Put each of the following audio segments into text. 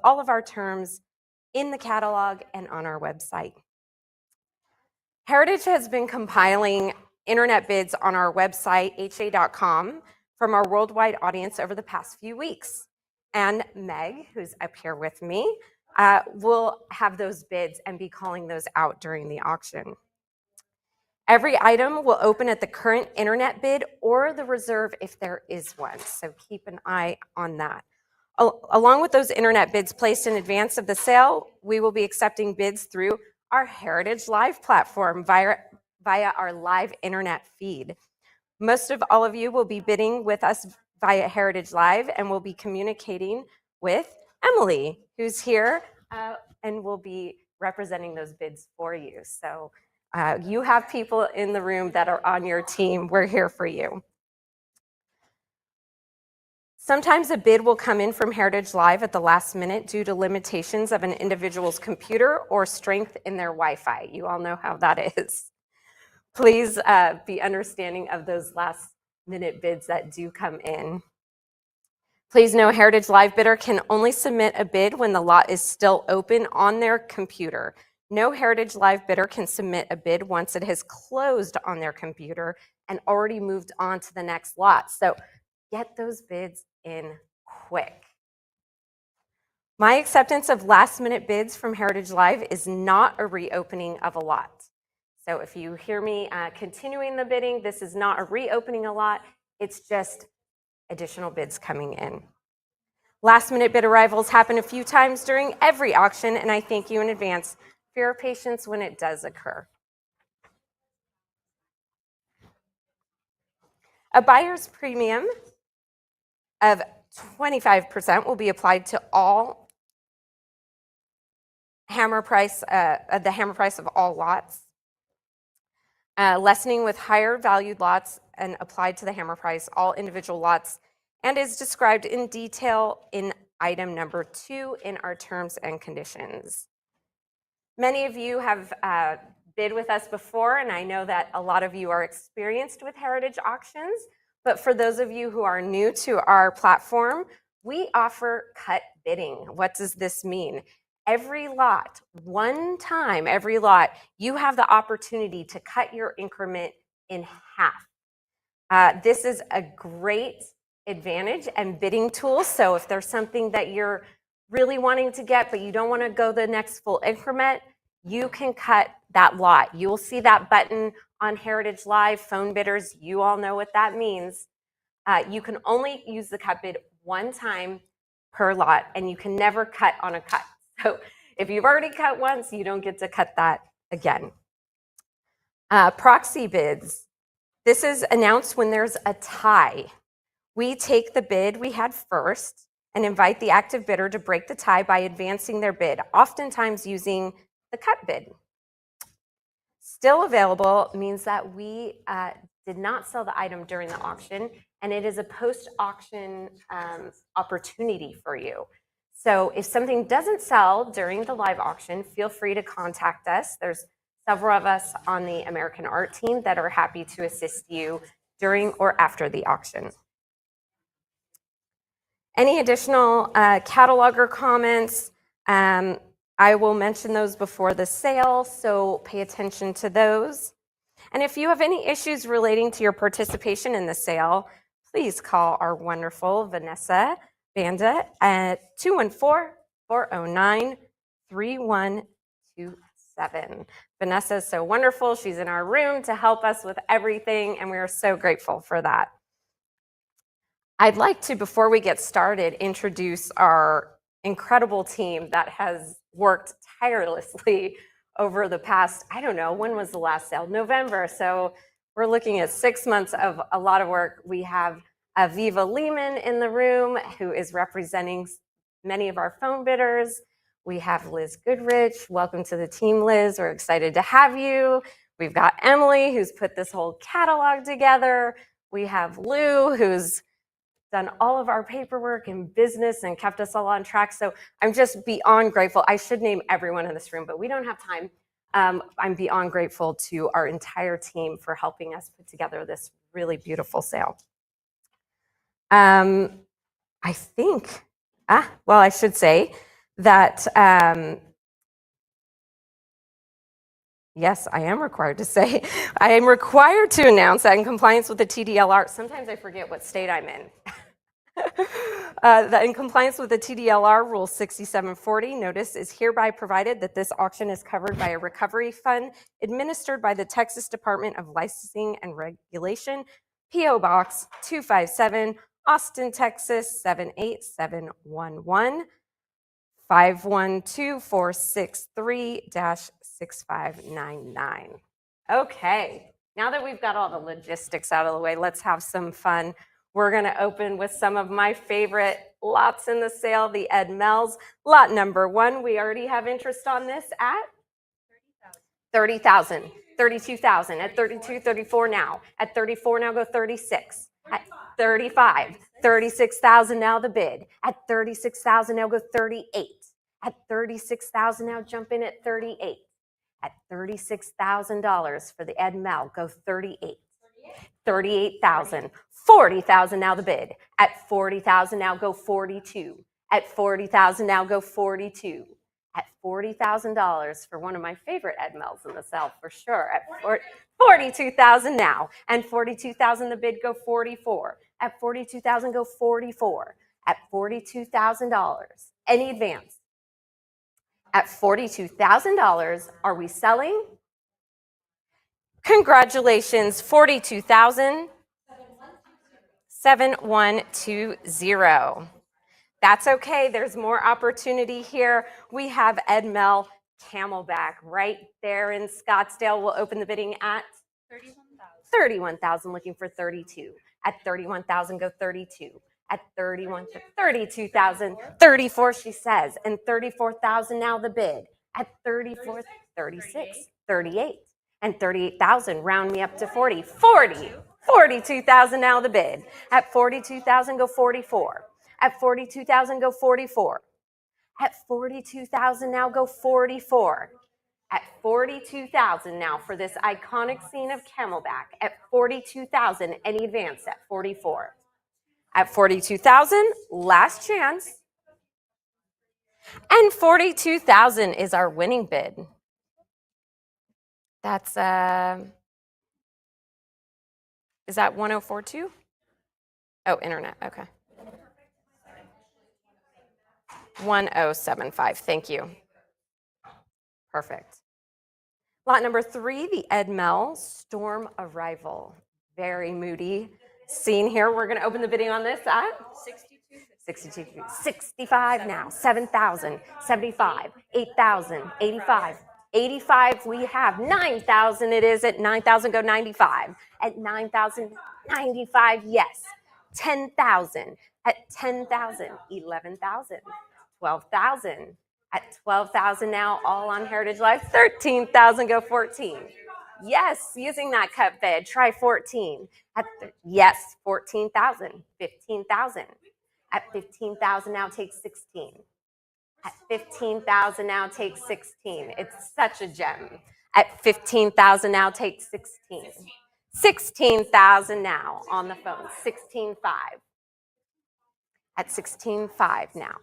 all of our terms in the catalog and on our website. Heritage has been compiling internet bids on our website, ha.com, from our worldwide audience over the past few weeks. And Meg, who's up here with me, will have those bids and be calling those out during the auction. Every item will open at the current internet bid or the reserve if there is one, so keep an eye on that. Along with those internet bids placed in advance of the sale, we will be accepting bids through our Heritage Live platform via our live internet feed. Most of all of you will be bidding with us via Heritage Live, and we'll be communicating with Emily, who's here and will be representing those bids for you. So you have people in the room that are on your team. We're here for you. Sometimes a bid will come in from Heritage Live at the last minute due to limitations of an individual's computer or strength in their Wi-Fi. You all know how that is. Please be understanding of those last minute bids that do come in. Please know Heritage Live bidder can only submit a bid when the lot is still open on their computer. No Heritage Live bidder can submit a bid once it has closed on their computer and already moved on to the next lot. So get those bids in quick. My acceptance of last minute bids from Heritage Live is not a reopening of a lot. So if you hear me continuing the bidding, this is not a reopening a lot, it's just additional bids coming in. Last minute bid arrivals happen a few times during every auction, and I thank you in advance for your patience when it does occur. A buyer's premium of 25% will be applied to all the hammer price of all lots, lessening with higher valued lots and applied to the hammer price, all individual lots, and is described in detail in item number 2 in our terms and conditions. Many of you have bid with us before, and I know that a lot of you are experienced with Heritage auctions, but for those of you who are new to our platform, we offer cut bidding. What does this mean? Every lot, one time, every lot, you have the opportunity to cut your increment in half. This is a great advantage and bidding tool. So if there's something that you're really wanting to get, but you don't want to go the next full increment, you can cut that lot. You'll see that button on Heritage Live. Phone bidders, you all know what that means. You can only use the cut bid one time per lot, and you can never cut on a cut. So if you've already cut once, you don't get to cut that again. Proxy bids. This is announced when there's a tie. We take the bid we had first and invite the active bidder to break the tie by advancing their bid, oftentimes using the cut bid. Still available means that we did not sell the item during the auction, and it is a post-auction opportunity for you. So if something doesn't sell during the live auction, feel free to contact us. There's several of us on the American Art team that are happy to assist you during or after the auction. Any additional catalog or comments? I will mention those before the sale, so pay attention to those. And if you have any issues relating to your participation in the sale, please call our wonderful Vanessa Banda at 214-409-3127. Vanessa is so wonderful. She's in our room to help us with everything, and we are so grateful for that. I'd like to, before we get started, introduce our incredible team that has worked tirelessly over the past, I don't know, when was the last sale? November. So we're looking at 6 months of a lot of work. We have Aviva Lehman in the room, who is representing many of our phone bidders. We have Liz Goodrich. Welcome to the team, Liz. We're excited to have you. We've got Emily, who's put this whole catalog together. We have Lou, who's done all of our paperwork and business and kept us all on track. So I'm just beyond grateful. I should name everyone in this room, but we don't have time. I'm beyond grateful to our entire team for helping us put together this really beautiful sale. I think, I should say that, yes, I am required to say, I am required to announce that in compliance with the TDLR, sometimes I forget what state I'm in. That in compliance with the TDLR Rule 6740, notice is hereby provided that this auction is covered by a recovery fund administered by the Texas Department of Licensing and Regulation, P.O. Box 257, Austin, Texas 78711, 512463-6599. Okay, now that we've got all the logistics out of the way, let's have some fun. We're going to open with some of my favorite lots in the sale, the Ed Mells. Lot number 1, we already have interest on this at 30,000, 32,000, at 32, 34 now. At 34 now go 36. At 35, 36,000 now the bid. At 36,000 now go 38. At 36,000 now jump in at 38. At $36,000 for the Ed Mel, go 38. 38,000, 40,000 now the bid. At 40,000 now go 42. At 40,000 now go 42. At $40,000 for one of my favorite Ed Mells in the South for sure. At 42,000 now, and 42,000 the bid, go 44. At 42,000 go 44. At $42,000, any advance. At $42,000, are we selling? Congratulations, 42,000. 7120. That's okay, there's more opportunity here. We have Ed Mel Camelback right there in Scottsdale. We'll open the bidding at 31,000, looking for 32. At 31,000, go 32. At 32,000, 34, she says, and 34,000 now the bid. At 34, 36, 38, and 38,000, round me up to 40. 42,000 now the bid. At 42,000, go 44. At 42,000, go 44. At 42,000 now go 44. At 42,000 now for this iconic scene of Camelback. At 42,000, any advance at 44. At 42,000, last chance. And 42,000 is our winning bid. That's, is that 1042? Oh, internet, okay. 1075, thank you. Perfect. Lot number 3, the Ed Mel Storm Arrival. Very moody scene here. We're gonna open the bidding on this at 62, 65 now, 7,000, 75, 8,000, 85, 85, we have 9,000, it is at 9,000, go 95. At 9,000, 95, yes. 10,000, at 10,000, 11,000, 12,000. At 12,000 now, all on Heritage Life, 13,000, go 14. Yes, using that cut bid, try 14. Yes, 14,000, 15,000. At 15,000 now, take 16. At 15,000 now, take 16. It's such a gem. At 15,000 now, take 16. 16,000 now on the phone, 16.5. At 16.5 now.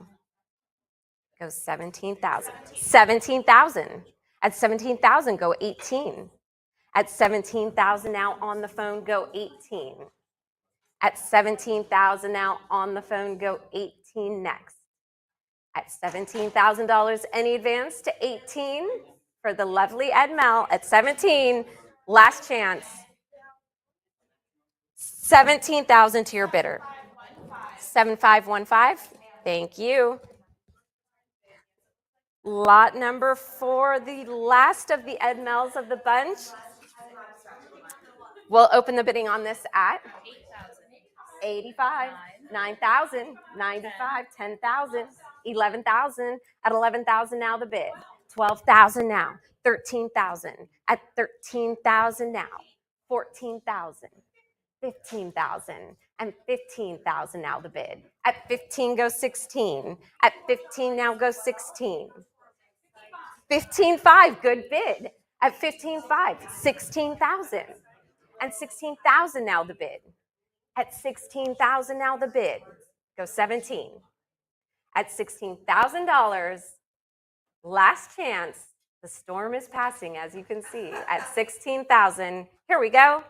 Go 17,000. 17,000. At 17,000, go 18. At 17,000 now on the phone, go 18. At 17,000 now on the phone, go 18 next. At $17,000, any advance to 18 for the lovely Ed Mel at 17. Last chance. 17,000 to your bidder. 7515. Thank you. Lot number 4, the last of the Ed Mells of the bunch. We'll open the bidding on this at 85, 9,000, 95, 10,000, 11,000. At 11,000 now the bid. 12,000 now. 13,000. At 13,000 now. 14,000. 15,000 and 15,000 now the bid. At 15 go 16. At 15 now go 16. 15.5, good bid. At 15.5, 16,000. And 16,000 now the bid. At 16,000 now the bid. Go 17. at $16,000. Last chance. The storm is passing, as you can see, at $16,000. Here we go.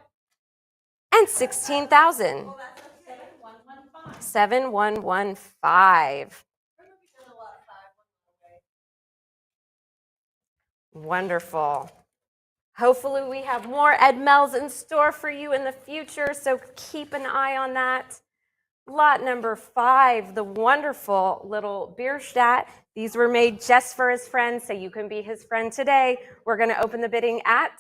And $16,000. 7115. Wonderful. Hopefully we have more Ed Mel's in store for you in the future, so keep an eye on that. Lot number 5, the wonderful little Bierstadt. These were made just for his friend, so you can be his friend today. We're going to open the bidding at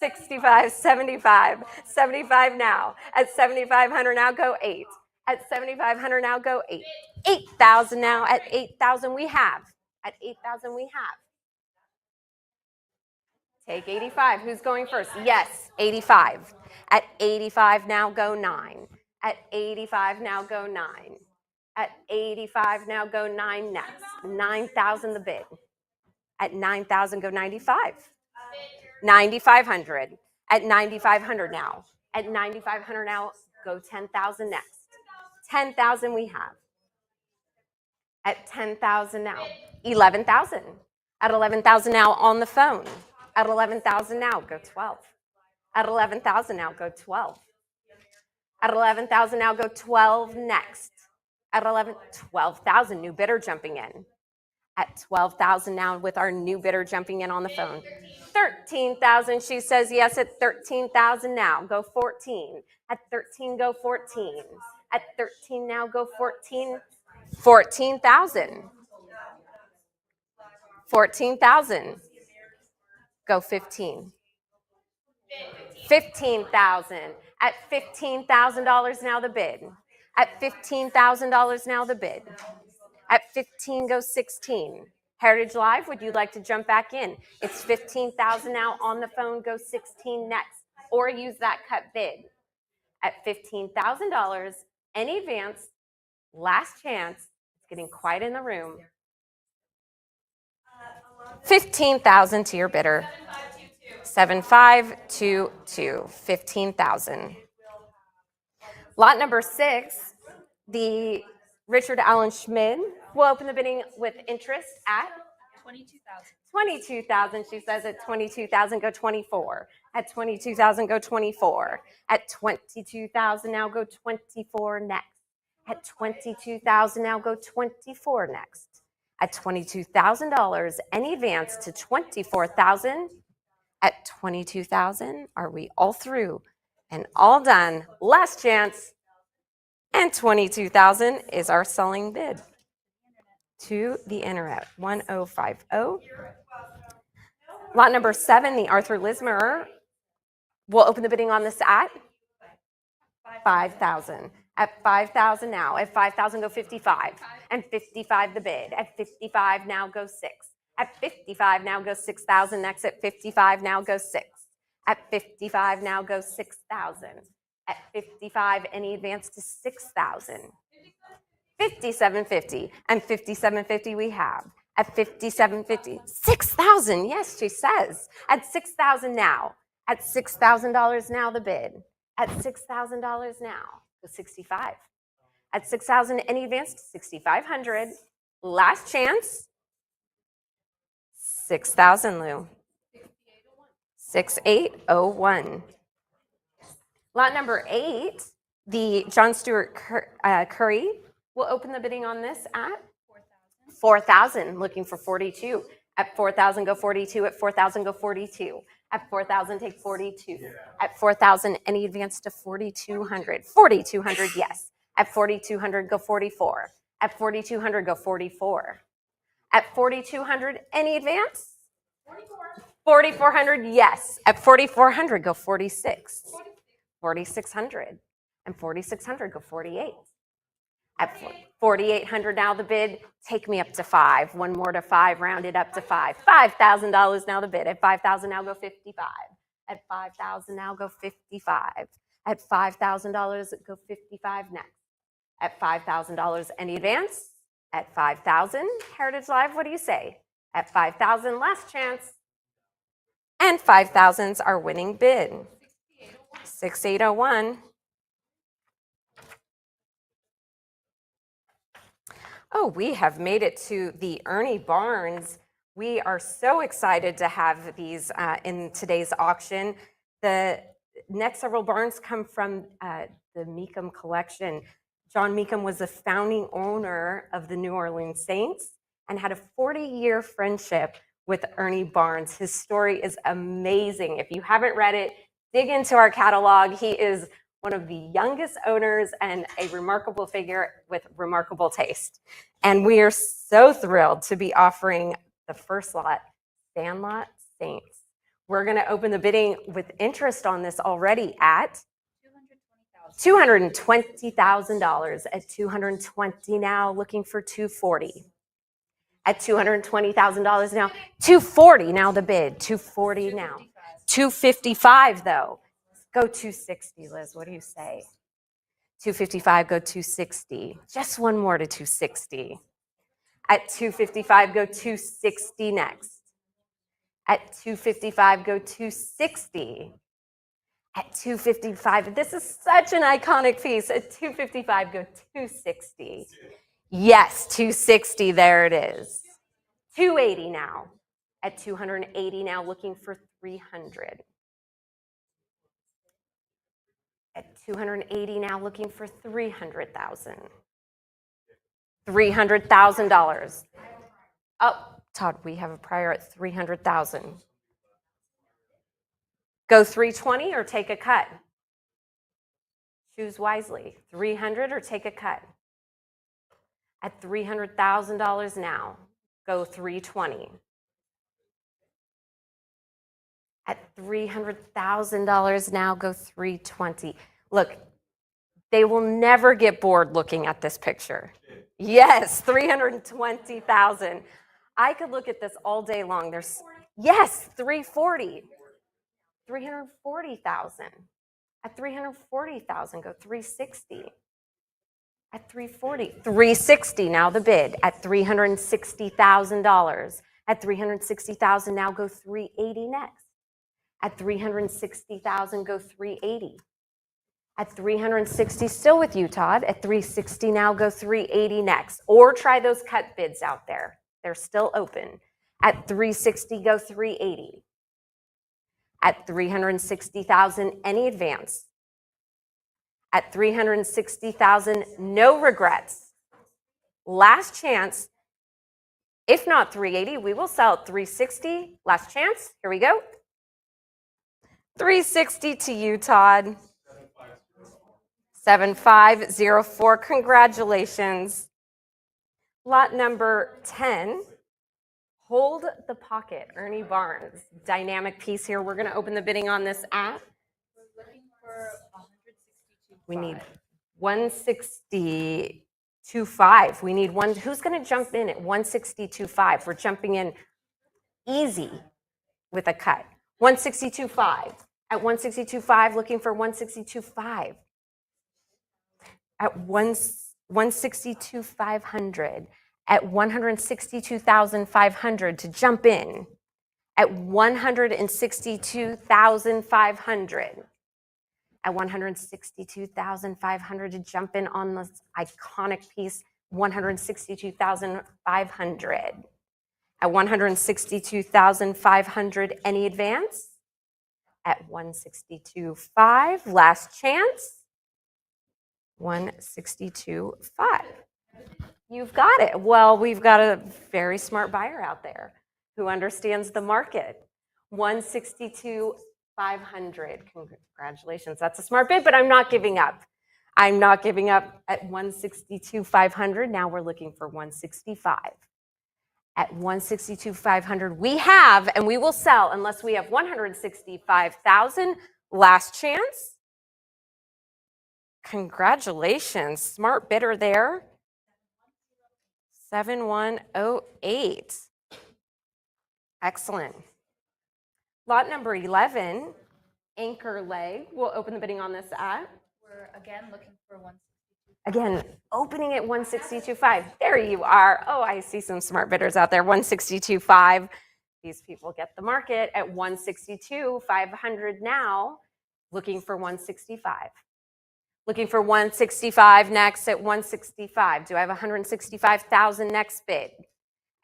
65, 75, 75 now. At 7,500 now, go 8. At 7,500 now, go 8. 8,000 now. At 8,000 we have. At 8,000 we have. Take 85. Who's going first? Yes, 85. At 85 now, go 9. At 85 now, go 9. At 85 now, go 9 next. 9,000 the bid. At 9,000, go 95. 9,500. At 9,500 now. At 9,500 now, go 10,000 next. 10,000 we have. At 10,000 now. 11,000. At 11,000 now on the phone. At 11,000 now, go 12. At 11,000 now, go 12. At 11,000 now, go 12 next. At 12,000, new bidder jumping in. At 12,000 now with our new bidder jumping in on the phone. 13,000, she says yes at 13,000 now, go 14. At 13, go 14. At 13 now, go 14. 14,000. 14,000. Go 15. 15,000. At $15,000 now the bid. At $15,000 now the bid. At 15 go 16. Heritage Live, would you like to jump back in? It's 15,000 now on the phone, go 16 next, or use that cut bid. At $15,000, any advance, last chance, it's getting quiet in the room. 15,000 to your bidder. 7522. 15,000. Lot number 6, the Richard Allen Schmid will open the bidding with interest at 22,000. 22,000. She says at 22,000 go 24. At 22,000 go 24. At 22,000 now go 24 next. At 22,000 now go 24 next. At $22,000, any advance to 24,000. At 22,000, are we all through and all done? Last chance. And 22,000 is our selling bid to the internet. 1050. Lot number 7, the Arthur Lismer will open the bidding on this at 5,000. At 5,000 now. At 5,000 go 55. And 55 the bid. At 55 now go 6. At 55 now go 6,000 next. At 55 now go 6. At 55 now go 6,000. At 55, any advance to 6,000. 5750 and 5750 we have. At 5750, 6,000. Yes, she says. At 6,000 now. At $6,000 now the bid. At $6,000 now, go 65. At 6,000, any advance to 6,500. Last chance. 6,000, Lou. 6801. Lot number 8, the John Stewart Curry will open the bidding on this at 4,000. Looking for 42. At 4,000, go 42. At 4,000, go 42. At 4,000, take 42. At 4,000, any advance to 4,200. 4,200, yes. At 4,200, go 44. At 4,200, go 44. At 4,200, any advance? 4,400, yes. At 4,400, go 46. 4,600. And 4,600, go 48. At 4,800 now the bid, take me up to 5. One more to 5, round it up to 5. $5,000 now the bid. At 5,000 now go 55. At 5,000 now go 55. At $5,000 go 55 next. At $5,000 any advance? At 5,000, Heritage Live, what do you say? At 5,000, last chance. And 5,000's our winning bid. 6801. Oh, we have made it to the Ernie Barnes. We are so excited to have these in today's auction. The next several barns come from the Mecum collection. John Mecum was the founding owner of the New Orleans Saints and had a 40-year friendship with Ernie Barnes. His story is amazing. If you haven't read it, dig into our catalog. He is one of the youngest owners and a remarkable figure with remarkable taste. And we are so thrilled to be offering the first lot, Sandlot Saints. We're going to open the bidding with interest on this already at $220,000 at $220 now, looking for $240. At $220,000 now, $240 now the bid, $240 now. $255 though. Go $260, Liz. What do you say? $255, go $260. Just one more to $260. At $255, go $260 next. At $255, go $260. At $255, this is such an iconic piece. At $255, go $260. Yes, $260, there it is. $280 now. At $280 now, looking for $300. At $280 now, looking for $300,000. $300,000. Oh, Todd, we have a prior at $300,000. Go $320 or take a cut. Choose wisely. $300 or take a cut. At $300,000 now, go $320. At $300,000 now, go $320. Look, they will never get bored looking at this picture. Yes, $320,000. I could look at this all day long. There's, yes, $340. $340,000. At $340,000, go $360. At $340, $360 now the bid. At $360,000. At $360,000 now, go $380 next. At $360,000, go $380. At $360, still with you, Todd. At $360 now, go $380 next. Or try those cut bids out there. They're still open. At $360, go $380. At $360,000, any advance. At $360,000, no regrets. Last chance. If not $380, we will sell at $360. Last chance. Here we go. $360 to you, Todd. 7504. Congratulations. Lot number 10. Hold the Pocket, Ernie Barnes. Dynamic piece here. We're going to open the bidding on this at. We're looking for 162. We need 162.5. We need one. Who's going to jump in at 162.5? We're jumping in easy with a cut. 162.5. At 162.5, looking for 162.5. At 162,500. At 162,500 to jump in. At 162,500. At 162,500 to jump in on this iconic piece. 162,500. At 162,500, any advance? At 162.5, last chance. 162.5. You've got it. Well, we've got a very smart buyer out there who understands the market. 162,500. Congratulations. That's a smart bid, but I'm not giving up. I'm not giving up at 162,500. Now we're looking for 165. At 162,500, we have, and we will sell unless we have 165,000. Last chance. Congratulations. Smart bidder there. 7108. Excellent. Lot number 11, Anchor Leg. We'll open the bidding on this at. We're again looking for 162. Again, opening at 162.5. There you are. Oh, I see some smart bidders out there. 162.5. These people get the market at 162,500 now, looking for 165. Looking for 165 next at 165. Do I have 165,000 next bid?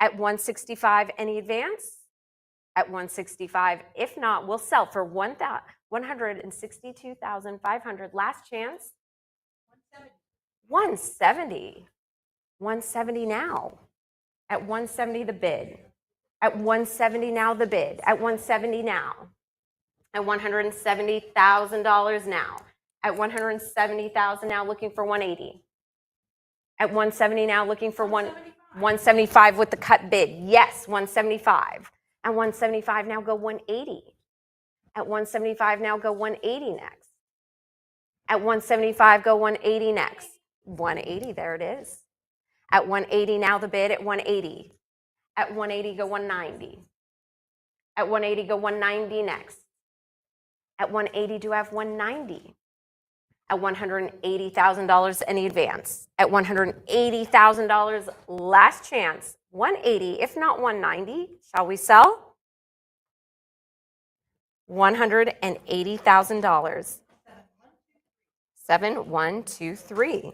At 165, any advance? At 165. If not, we'll sell for 162,500. Last chance. 170. 170 now. At 170 the bid. At 170 now the bid. At 170 now. At $170,000 now. At 170,000 now, looking for 180. At 170 now, looking for 175 with the cut bid. Yes, 175. At 175 now, go 180. At 175 now, go 180 next. At 175, go 180 next. 180, there it is. At 180 now, the bid at 180. At 180, go 190. At 180, go 190 next. At 180, do I have 190? At $180,000, any advance? At $180,000, last chance. 180, if not 190, shall we sell? $180,000. 7, 1, 2, 3.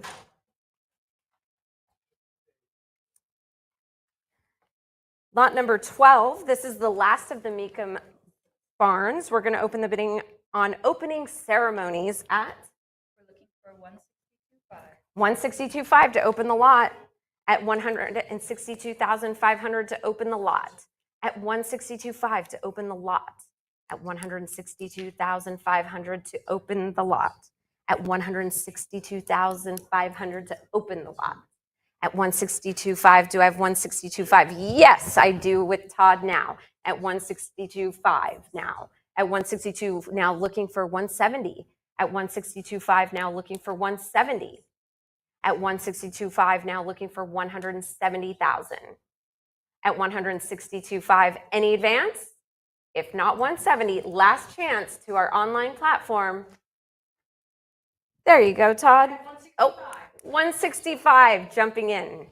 Lot number 12. This is the last of the Mecum barns. We're going to open the bidding on opening ceremonies at We're looking for 162.5. 162.5 to open the lot. At 162,500 to open the lot. At 162.5 to open the lot. At 162,500 to open the lot. At 162,500 to open the lot. At 162.5, do I have 162.5? Yes, I do with Todd now. At 162.5 now. At 162 now, looking for 170. At 162.5 now, looking for 170. At 162.5 now, looking for 170,000. At 162.5, any advance? If not 170, last chance to our online platform. There you go, Todd. Oh, 165, jumping in.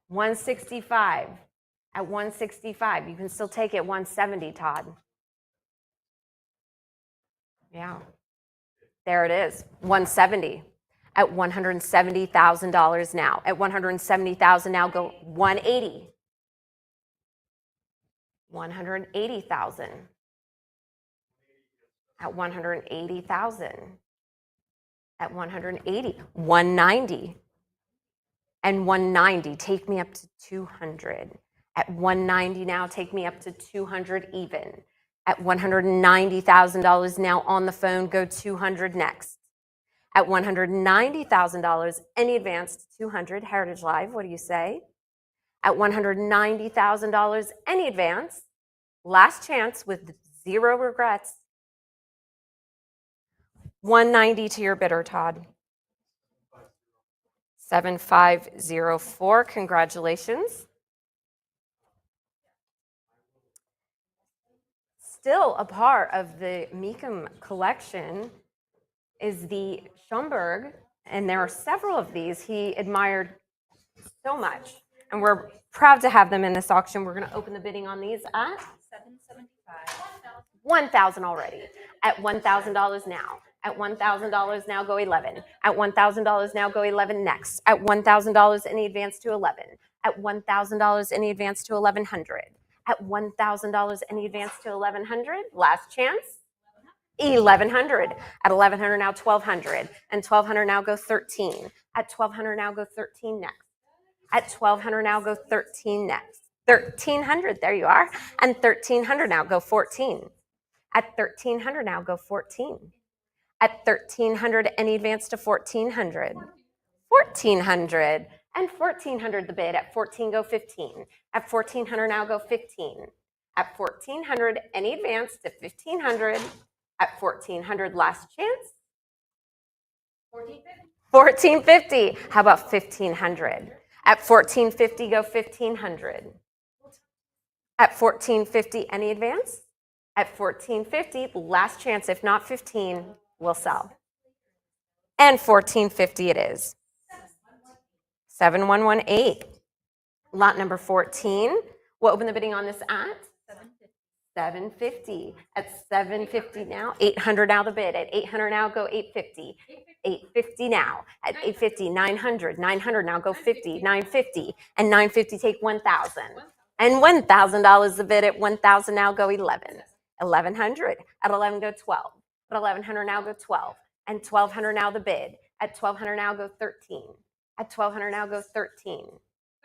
165. At 165, you can still take it 170, Todd. Yeah. There it is, 170. At $170,000 now. At $170,000 now, go 180. 180,000. At 180,000. At 180, 190. And 190, take me up to 200. At 190 now, take me up to 200 even. At $190,000 now on the phone, go 200 next. At $190,000, any advance to 200, Heritage Live, what do you say? At $190,000, any advance, last chance with 0 regrets. 190 to your bidder, Todd. 7504, congratulations. Still a part of the Mecum collection is the Schomburg, and there are several of these he admired so much. And we're proud to have them in this auction. We're going to open the bidding on these at 775. 1,000 already. At $1,000 now. At $1,000 now, go 11. At $1,000 now, go 11 next. At $1,000, any advance to 11. At $1,000, any advance to 1,100. At $1,000, any advance to 1,100. Last chance. 1,100. At 1,100 now, 1,200. And 1,200 now, go 13. At 1,200 now, go 13 next. At 1,200 now, go 13 next. 1,300, there you are. And 1,300 now, go 14. At 1,300 now, go 14. At 1,300, any advance to 1,400. 1,400. And 1,400 the bid. At 14, go 15. At 1,400 now, go 15. At 1,400, any advance to 1,500. At 1,400, last chance. 1,450. How about 1,500? At 1,450, go 1,500. At 1,450, any advance? At 1,450, last chance. If not 15, we'll sell. And 1,450 it is. 7118. Lot number 14. We'll open the bidding on this at 750. At 750 now, 800 now the bid. At 800 now, go 850. 850 now. At 850, 900, 900 now go 50, 950, and 950 take 1,000. And $1,000 the bid. At 1,000 now go 11. 1,100. At 11 go 12. At 1,100 now go 12. And 1,200 now the bid. At 1,200 now go 13. At 1,200 now go 13.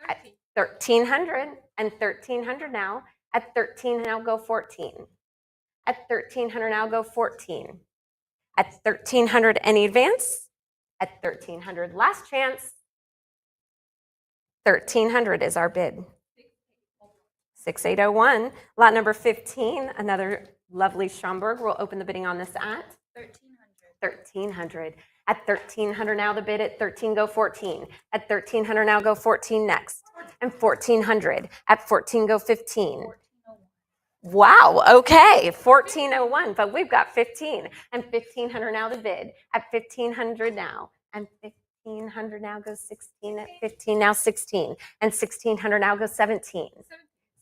At 1,300 and 1,300 now. At 13 now go 14. At 1,300 now go 14. At 1,300 any advance. At 1,300 last chance. 1,300 is our bid. 6801, lot number 15, another lovely Schaumburg. We'll open the bidding on this at 1,300. At 1,300 now the bid. At 13 go 14. At 1,300 now go 14 next. And 1,400. At 14 go 15. Wow, okay, 1,401, but we've got 15. And 1,500 now the bid. At 1,500 now. And 1,500 now goes 16. At 15 now 16. And 1,600 now goes 17.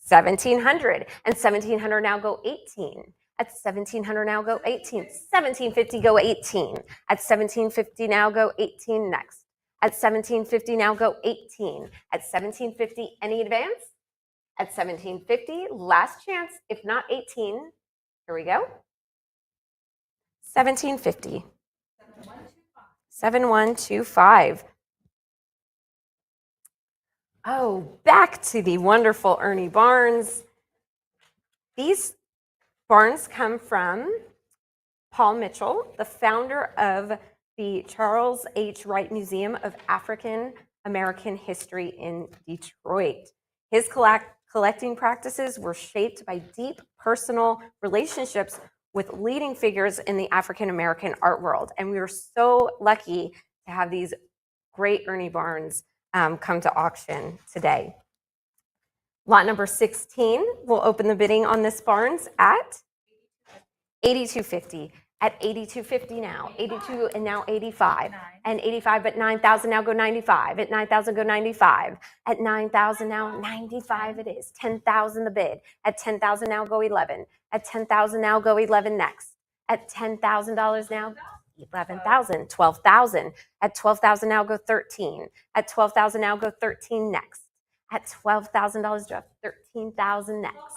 1,700 and 1,700 now go 18. At 1,700 now go 18. 1,750 go 18. At 1,750 now go 18 next. At 1,750 now go 18. At 1,750 any advance? At 1,750 last chance, if not 18. Here we go. 1,750. 7125. Oh, back to the wonderful Ernie Barnes. These barns come from Paul Mitchell, the founder of the Charles H. Wright Museum of African American History in Detroit. His collecting practices were shaped by deep personal relationships with leading figures in the African American art world. And we were so lucky to have these great Ernie Barnes come to auction today. Lot number 16, we'll open the bidding on this Barnes at 8,250. At 8,250 now, 82 and now 85. And 85, but 9,000 now go 95. At 9,000 go 95. At 9,000 now 95 it is. 10,000 the bid. At 10,000 now go 11. At 10,000 now go 11 next. At $10,000 now 11,000, 12,000. At 12,000 now go 13. At 12,000 now go 13 next. At $12,000 drop 13,000 next.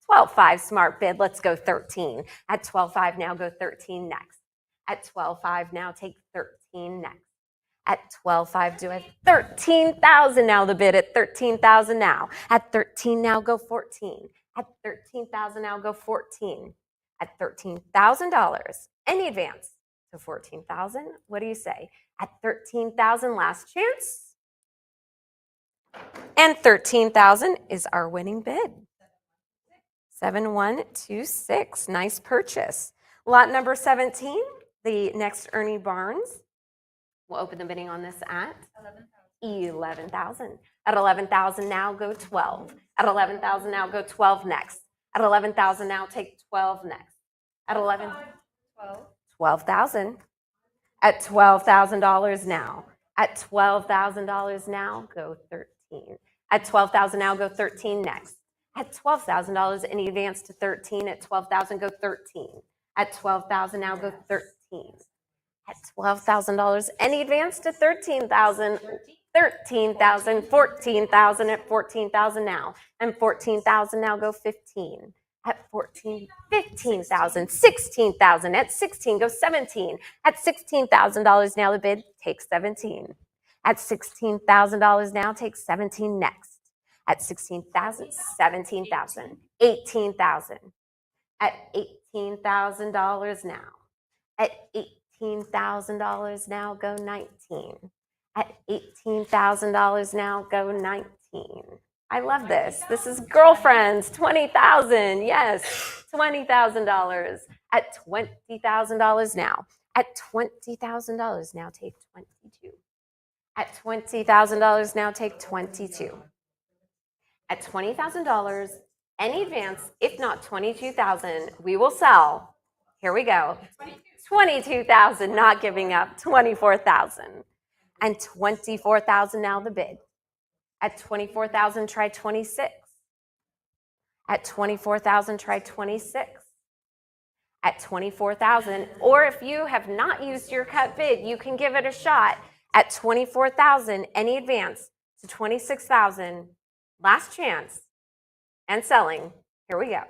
12.5 smart bid, let's go 13. At 12.5 now go 13 next. At 12.5 now take 13 next. At 12.5 do it 13,000 now the bid. At 13,000 now. At 13 now go 14. At 13,000 now go 14. At $13,000 any advance to 14,000. What do you say? At 13,000 last chance. And 13,000 is our winning bid. 7126, nice purchase. Lot number 17, the next Ernie Barnes. We'll open the bidding on this at 11,000. At 11,000 now go 12. At 11,000 now go 12 next. At 11,000 now take 12 next. At 12,000. At $12,000 now. At $12,000 now go 13. At 12,000 now go 13 next. At $12,000 any advance to 13. At 12,000 go 13. At 12,000 now go 13. At $12,000 any advance to 13,000. 13,000, 14,000 at 14,000 now. And 14,000 now go 15. At 14, 15,000, 16,000. At 16 go 17. At $16,000 now the bid, take 17. At $16,000 now take 17 next. At 16,000, 17,000, 18,000. At $18,000 now. At $18,000 now go 19. At $18,000 now go 19. I love this. This is girlfriends, 20,000. Yes, $20,000. At $20,000 now. At $20,000 now take 22. At $20,000 now take 22. At $20,000, any advance, if not 22,000, we will sell. Here we go. 22,000, not giving up. 24,000. And 24,000 now the bid. At 24,000, try 26. At 24,000, try 26. at $24,000. Or if you have not used your cut bid, you can give it a shot at $24,000. Any advance to $26,000. Last chance. And selling. Here we go.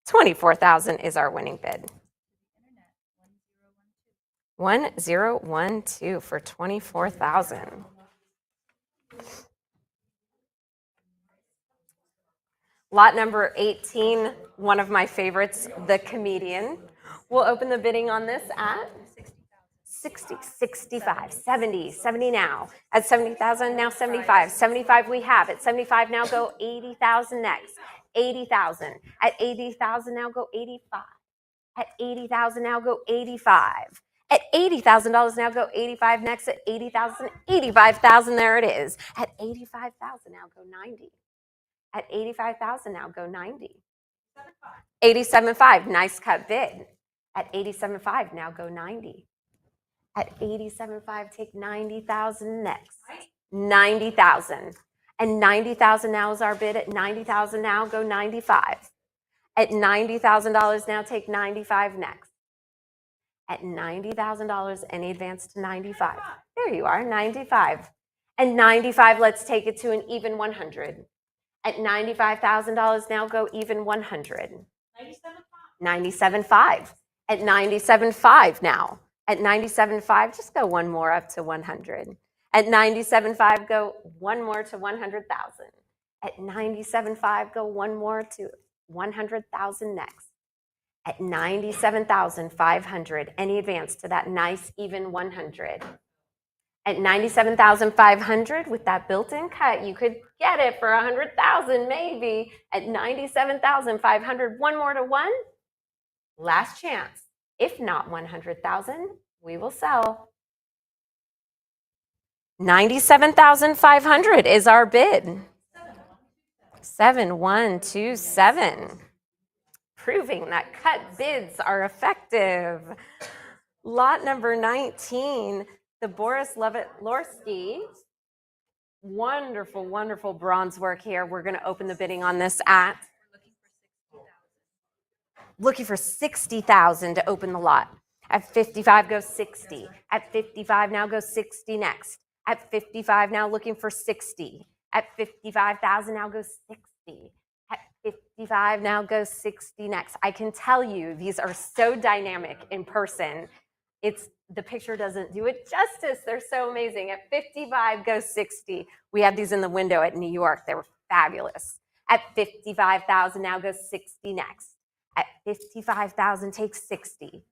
$24,000 is our winning bid. 1012 for $24,000. Lot number 18, one of my favorites, The Comedian. We'll open the bidding on this at 60, 65, 70, 70 now. At 70,000, now 75. 75 we have. At 75 now go 80,000 next. 80,000. At 80,000 now go 85. At 80,000 now go 85. At $80,000 now go 85 next. At 80,000, 85,000, there it is. At 85,000 now go 90. At 85,000 now go 90. 87.5, nice cut bid. At 87.5 now go 90. At 87.5 take 90,000 next. 90,000. And 90,000 now is our bid. At 90,000 now go 95. At $90,000 now take 95 next. At $90,000, any advance to 95. There you are, 95. And 95, let's take it to an even 100. At $95,000 now go even 100. 97.5. At 97.5 now. At 97.5, just go one more up to 100. At 97.5, go one more to 100,000. At 97.5, go one more to 100,000 next. At 97,500, any advance to that nice even 100. At 97,500, with that built-in cut, you could get it for 100,000 maybe. At 97,500, one more to one. Last chance. If not 100,000, we will sell. 97,500 is our bid. 7127. Proving that cut bids are effective. Lot number 19, the Boris Levitt-Lorsky. Wonderful, wonderful bronze work here. We're going to open the bidding on this at looking for 60,000 to open the lot. At 55 goes 60. At 55 now goes 60 next. At 55 now looking for 60. At 55,000 now goes 60. At 55 now goes 60 next. I can tell you these are so dynamic in person. The picture doesn't do it justice. They're so amazing. At 55 goes 60. We had these in the window at New York. They were fabulous. At 55,000 now goes 60 next. At 55,000 takes 60.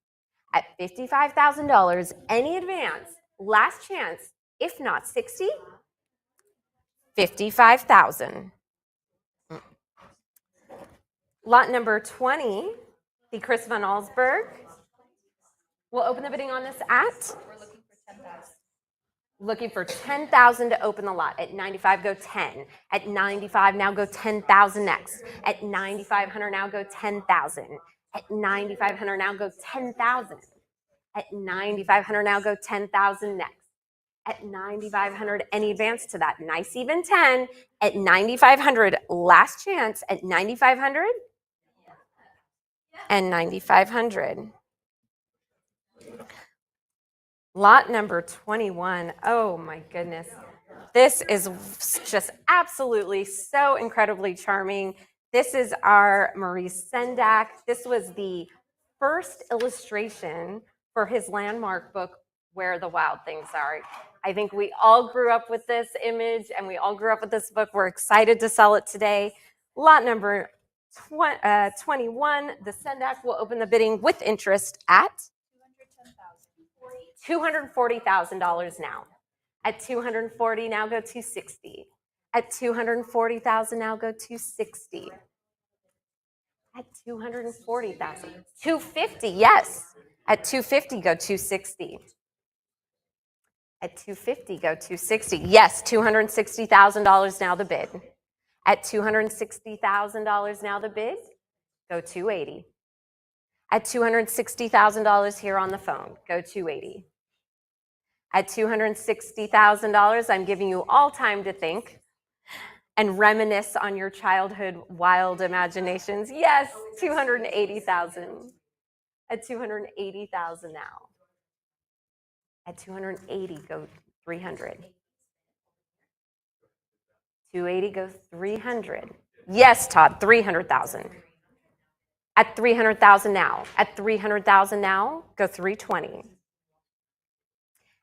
At $55,000, any advance, last chance, if not 60, 55,000. Lot number 20, the Chris Van Allsburg. We'll open the bidding on this at? We're looking for 10,000. Looking for 10,000 to open the lot. At 95, go 10. At 95, now go 10,000 next. At 9,500, now go 10,000. At 9,500, now go 10,000. At 9,500, now go 10,000 next. At 9,500, any advance to that nice even 10. At 9,500, last chance. At 9,500 and 9,500. Lot number 21. Oh my goodness. This is just absolutely so incredibly charming. This is our Maurice Sendak. This was the first illustration for his landmark book, Where the Wild Things Are. I think we all grew up with this image and we all grew up with this book. We're excited to sell it today. Lot number 21, the Sendak will open the bidding with interest at $240,000 now. At $240,000 now go $260,000. At $240,000 now go $260,000. At $240,000, $250,000, yes. At $250,000 go $260,000. At $250,000 go $260,000, yes. $260,000 now the bid. At $260,000 now the bid, go $280,000. At $260,000 here on the phone, go $280,000. At $260,000, I'm giving you all time to think and reminisce on your childhood wild imaginations. Yes, $280,000. At 280,000 now. At 280, go 300. 280, go 300. Yes, Todd, 300,000. At 300,000 now. At 300,000 now, go 320.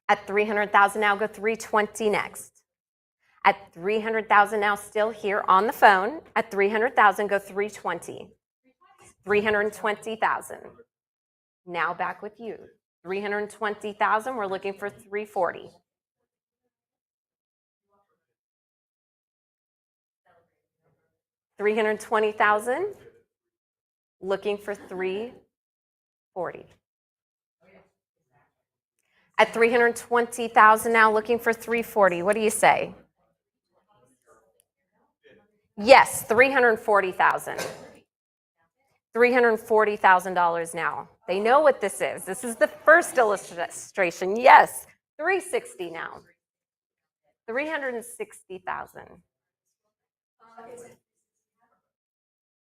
At 300,000 now, go 320 next. At 300,000 now, still here on the phone. At 300,000, go 320. 320,000. Now back with you. 320,000, we're looking for 340. $320,000, looking for 340. At 320,000 now, looking for 340. What do you say? Yes, 340,000. $340,000 now. They know what this is. This is the first illustration. Yes, 360 now. 360,000.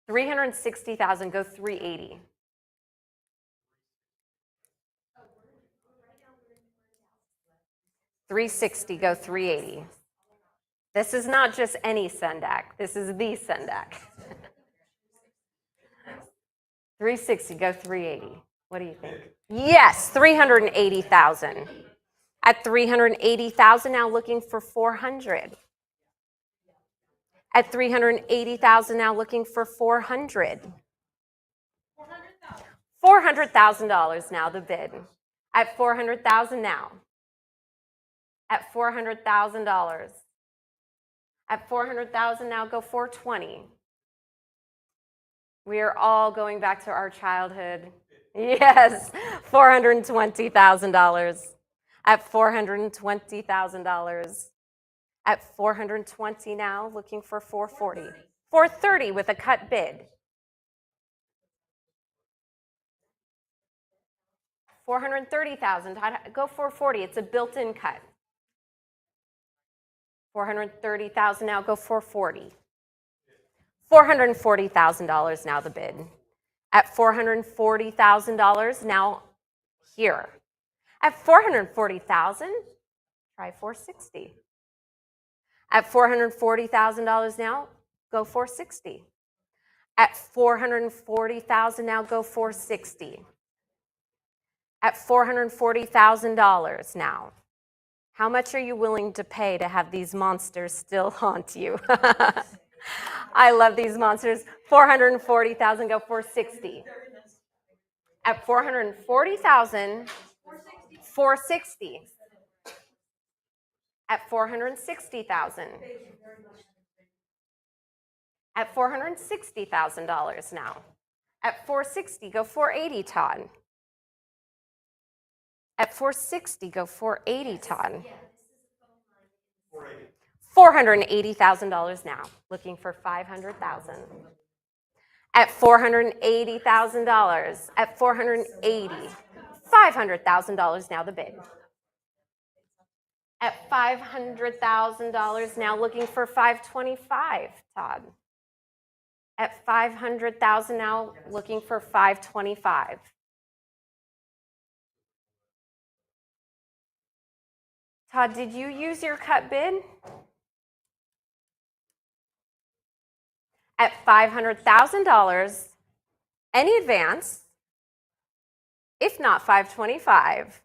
360,000, go 380. $360, go 380. This is not just any Sendak. This is the Sendak. 360, go 380. What do you think? Yes, 380,000. At 380,000, now looking for 400. At 380,000, now looking for 400. $400,000 now, the bid. At 400,000 now. At $400,000. At 400,000 now, go 420. We are all going back to our childhood. Yes, $420,000. At $420,000. At 420 now, looking for 440. 430 with a cut bid. 430,000, go 440, it's a built-in cut. 430,000 now, go 440. $440,000 now the bid. At $440,000 now here. At $440,000, try 460. At $440,000 now, go 460. At $440,000 now, go 460. At $440,000 now, how much are you willing to pay to have these monsters still haunt you? I love these monsters. 440,000, go 460. At 440,000, 460. At 460,000. At $460,000 now. At 460, go 480, Todd. At 460, go 480, Todd. $480,000 now, looking for 500,000. At $480,000, at 480, $500,000 now the bid. At $500,000 now, looking for 525, Todd. At $500,000 now, looking for 525. Todd, did you use your cut bid? At $500,000, any advance, if not 525,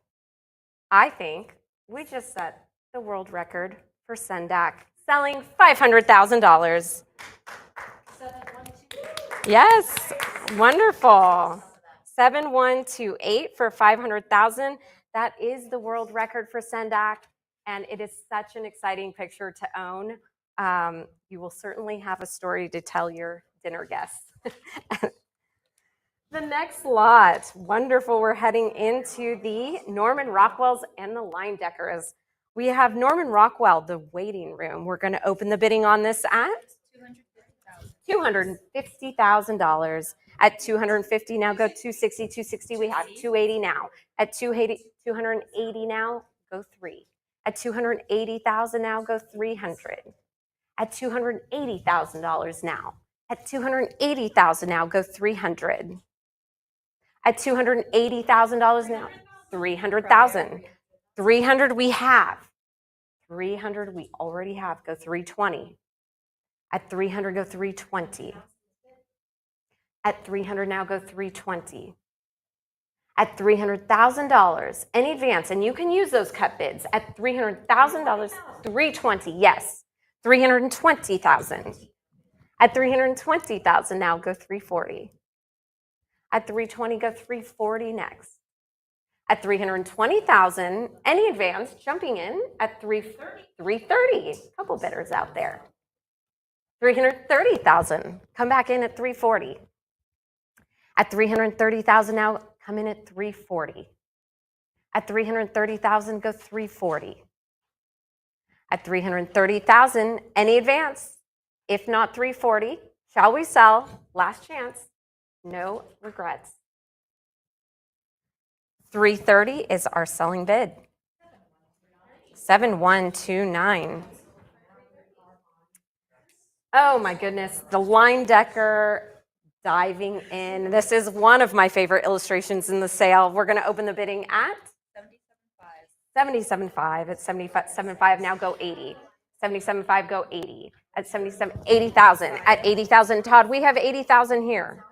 I think we just set the world record for Sendak, selling $500,000. Yes, wonderful. 7128 for 500,000. That is the world record for Sendak, and it is such an exciting picture to own. You will certainly have a story to tell your dinner guests. The next lot, wonderful. We're heading into the Norman Rockwells and the Leyendeckers. We have Norman Rockwell, the waiting room. We're going to open the bidding on this at $250,000. At $250 now, go 260, 260. We have 280 now. At 280 now, go 3. At $280,000 now, go 300. At $280,000 now. At $280,000 now, go 300. At $280,000 now, 300,000. 300 we have. 300 we already have. Go 320. At 300, go 320. At 300 now, go 320. At $300,000, any advance, and you can use those cut bids. At $300,000, 320, yes. 320,000. At 320,000 now, go 340. At 320, go 340 next. At 320,000, any advance, jumping in at 330. A couple bidders out there. 330,000, come back in at 340. At 330,000 now, come in at 340. At 330,000, go 340. At 330,000, any advance? If not 340, shall we sell? Last chance. No regrets. 330 is our selling bid. 7129. Oh my goodness, the Leyendecker diving in. This is one of my favorite illustrations in the sale. We're going to open the bidding at 77.5. At 77.5 now go 80. 77.5 go 80. At 80,000. At 80,000, Todd, we have 80,000 here.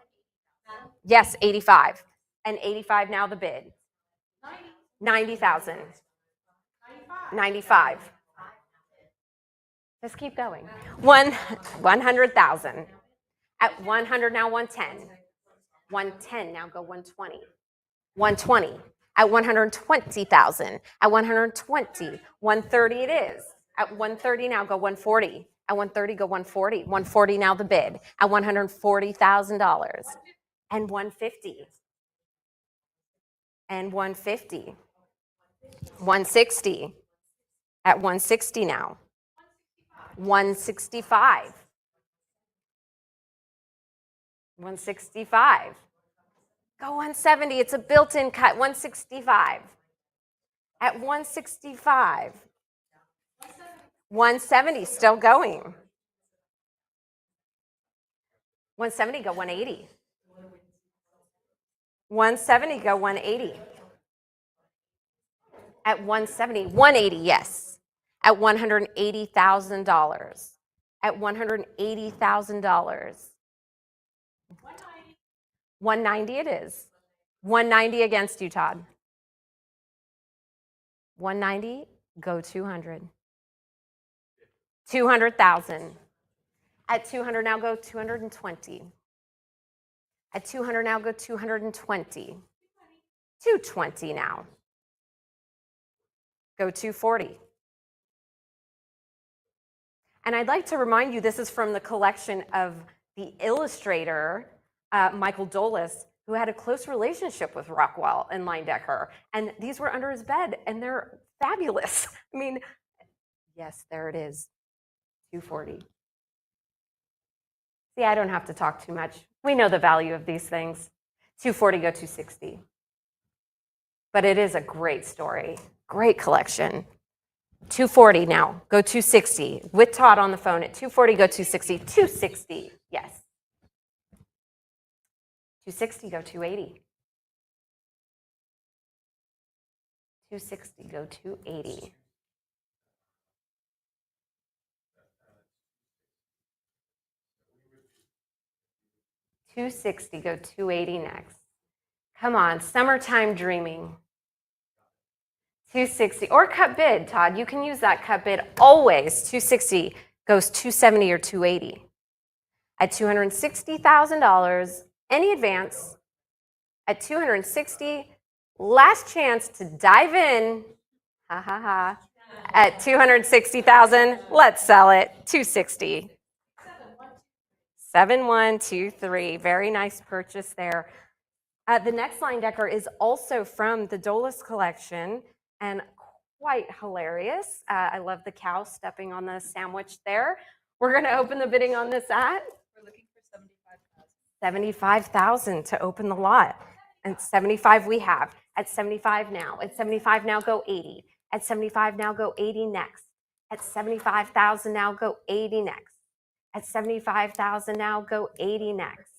Yes, 85. And 85 now the bid. 90,000. 95. Just keep going. 100,000. At 100 now 110. 110 now go 120. 120. At 120,000. At 120. 130 it is. At 130 now go 140. At 130 go 140. 140 now the bid. At $140,000. And 150. And 150. 160. At 160 now. 165. 165. Go 170. It's a built-in cut. 165. At 165. 170. Still going. 170. Go 180. 170. Go 180. At 170. 180. Yes. At $180,000. At $180,000. 190 it is. 190 against you, Todd. 190, go 200. 200,000. At 200 now go 220. At 200 now go 220. 220 now. Go 240. And I'd like to remind you, this is from the collection of the illustrator, Michael Dolis, who had a close relationship with Rockwell and Leyendecker. And these were under his bed, and they're fabulous. I mean, yes, there it is, 240. See, I don't have to talk too much. We know the value of these things. 240, go 260. But it is a great story, great collection. 240 now, go 260. With Todd on the phone at 240, go 260. 260, yes. 260, go 280. 260, go 280. $260, go 280 next. Come on, summertime dreaming. 260, or cut bid, Todd. You can use that cut bid always. 260 goes 270 or 280. At $260,000, any advance. At 260, last chance to dive in. Ha ha ha. At 260,000, let's sell it. 260. 7123. Very nice purchase there. The next Leyendecker is also from the Dolis collection and quite hilarious. I love the cow stepping on the sandwich there. We're going to open the bidding on this at? We're looking for 75,000. 75,000 to open the lot. And 75 we have. At 75 now. At 75 now go 80. At 75 now go 80 next. At 75,000 now go 80 next. At 75,000 now go 80 next.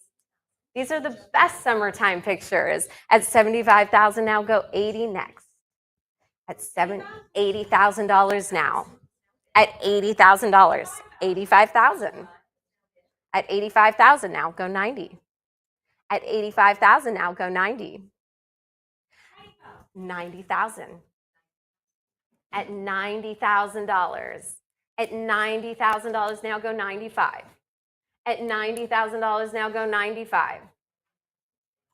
These are the best summertime pictures. At $75,000 now, go 80 next. At $80,000 now. At $80,000, 85,000. At 85,000 now, go 90. At 85,000 now, go 90. 90,000. At $90,000. At $90,000 now, go 95. At $90,000 now, go 95.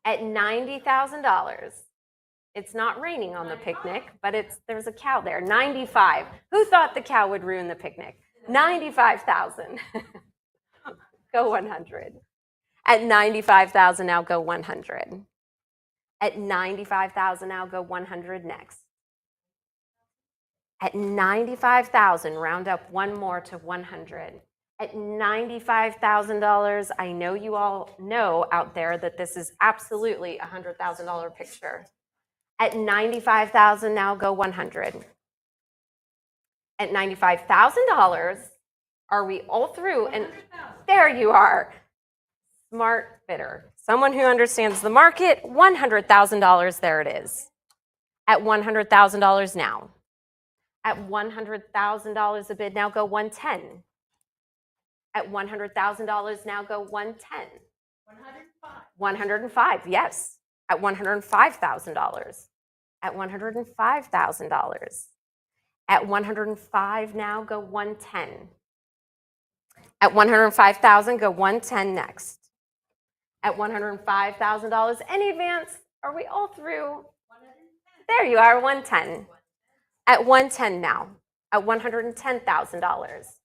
At $90,000. It's not raining on the picnic, but there's a cow there. 95. Who thought the cow would ruin the picnic? 95,000. Go 100. At 95,000 now, go 100. At 95,000 now, go 100 next. At 95,000, round up one more to 100. At $95,000, I know you all know out there that this is absolutely a $100,000 picture. At 95,000, now go 100. At $95,000, are we all through? And there you are. Smart bidder. Someone who understands the market, $100,000, there it is. At $100,000 now. At $100,000 a bid, now go 110. At $100,000 now go 110. 105, yes. At $105,000. At $105,000. At 105 now go 110. At 105,000 go 110 next. At $105,000, any advance? Are we all through? There you are, 110. At 110 now. At $110,000.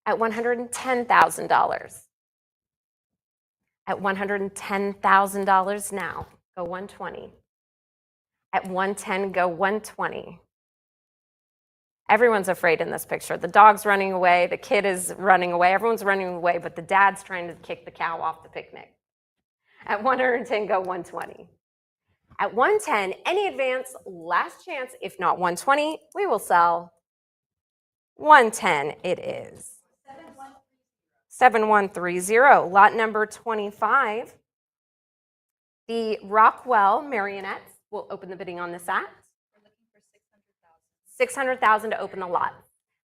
At $110,000. At $110,000 now, go 120. At 110, go 120. Everyone's afraid in this picture. The dog's running away, the kid is running away, everyone's running away, but the dad's trying to kick the cow off the picnic. At 110, go 120. At 110, any advance, last chance, if not 120, we will sell 110 it is. 7130, lot number 25. The Rockwell Marionettes will open the bidding on this at We're looking for 600,000. $600,000 to open the lot.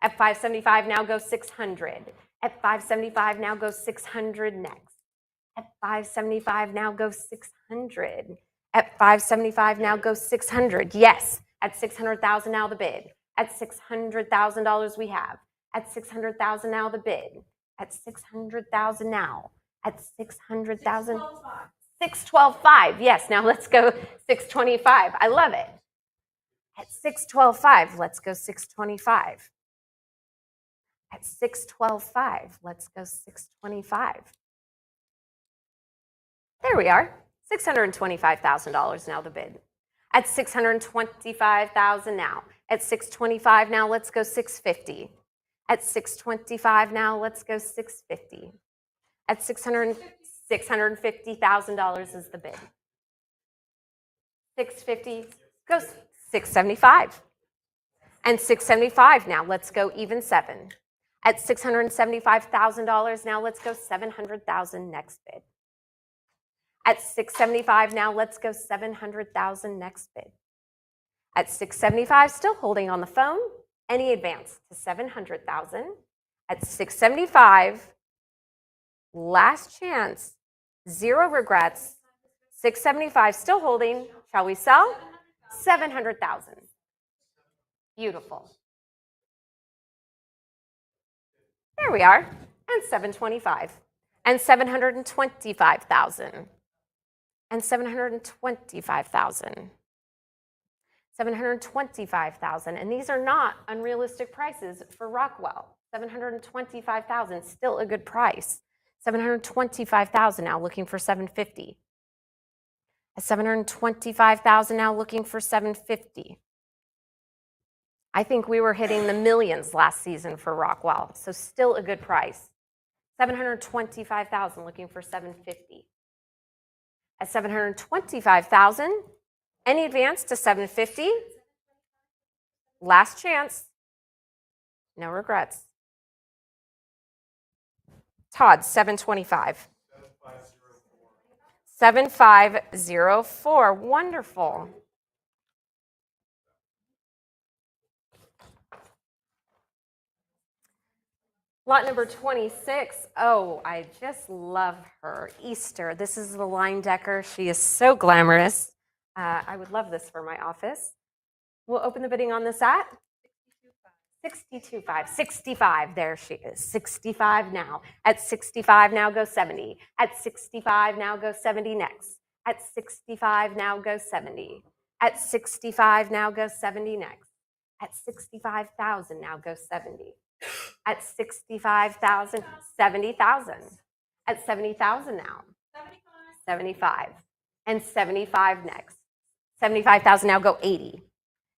At $575 now go 600. At $575 now go 600 next. At $575 now go 600. At $575 now go 600. Yes, at $600,000 now the bid. At $600,000 we have. At $600,000 now the bid. At $600,000 now. At $600,000. 612.5. Yes, now let's go 625. I love it. At 612.5, let's go 625. At 612.5, let's go 625. There we are. $625,000 now the bid. At $625,000 now. At $625 now, let's go $650. At $625 now, let's go $650. At $650,000 is the bid. $650 goes $675. And $675 now, let's go even 7. At $675,000 now, let's go $700,000 next bid. At $675 now, let's go $700,000 next bid. At $675, still holding on the phone, any advance to $700,000. At $675, last chance, 0 regrets. $675, still holding. Shall we sell? $700,000. Beautiful. There we are. And $725. And $725,000. And $725,000. $725,000. And these are not unrealistic prices for Rockwell. $725,000, still a good price. $725,000 now, looking for $750. At $725,000 now, looking for $750. I think we were hitting the millions last season for Rockwell, so still a good price. $725,000, looking for $750. At $725,000, any advance to $750? Last chance. No regrets. Todd, $725. 7504. Wonderful. Lot number 26. Oh, I just love her. Easter. This is the line decker. She is so glamorous. I would love this for my office. We'll open the bidding on this at 62.5. 65. There she is. 65 now. At 65 now go 70. At 65 now go 70 next. At 65 now go 70. At 65 now go 70 next. At 65,000 now go 70. At 65,000, 70,000. At 70,000 now. 75. And 75 next. 75,000 now go 80.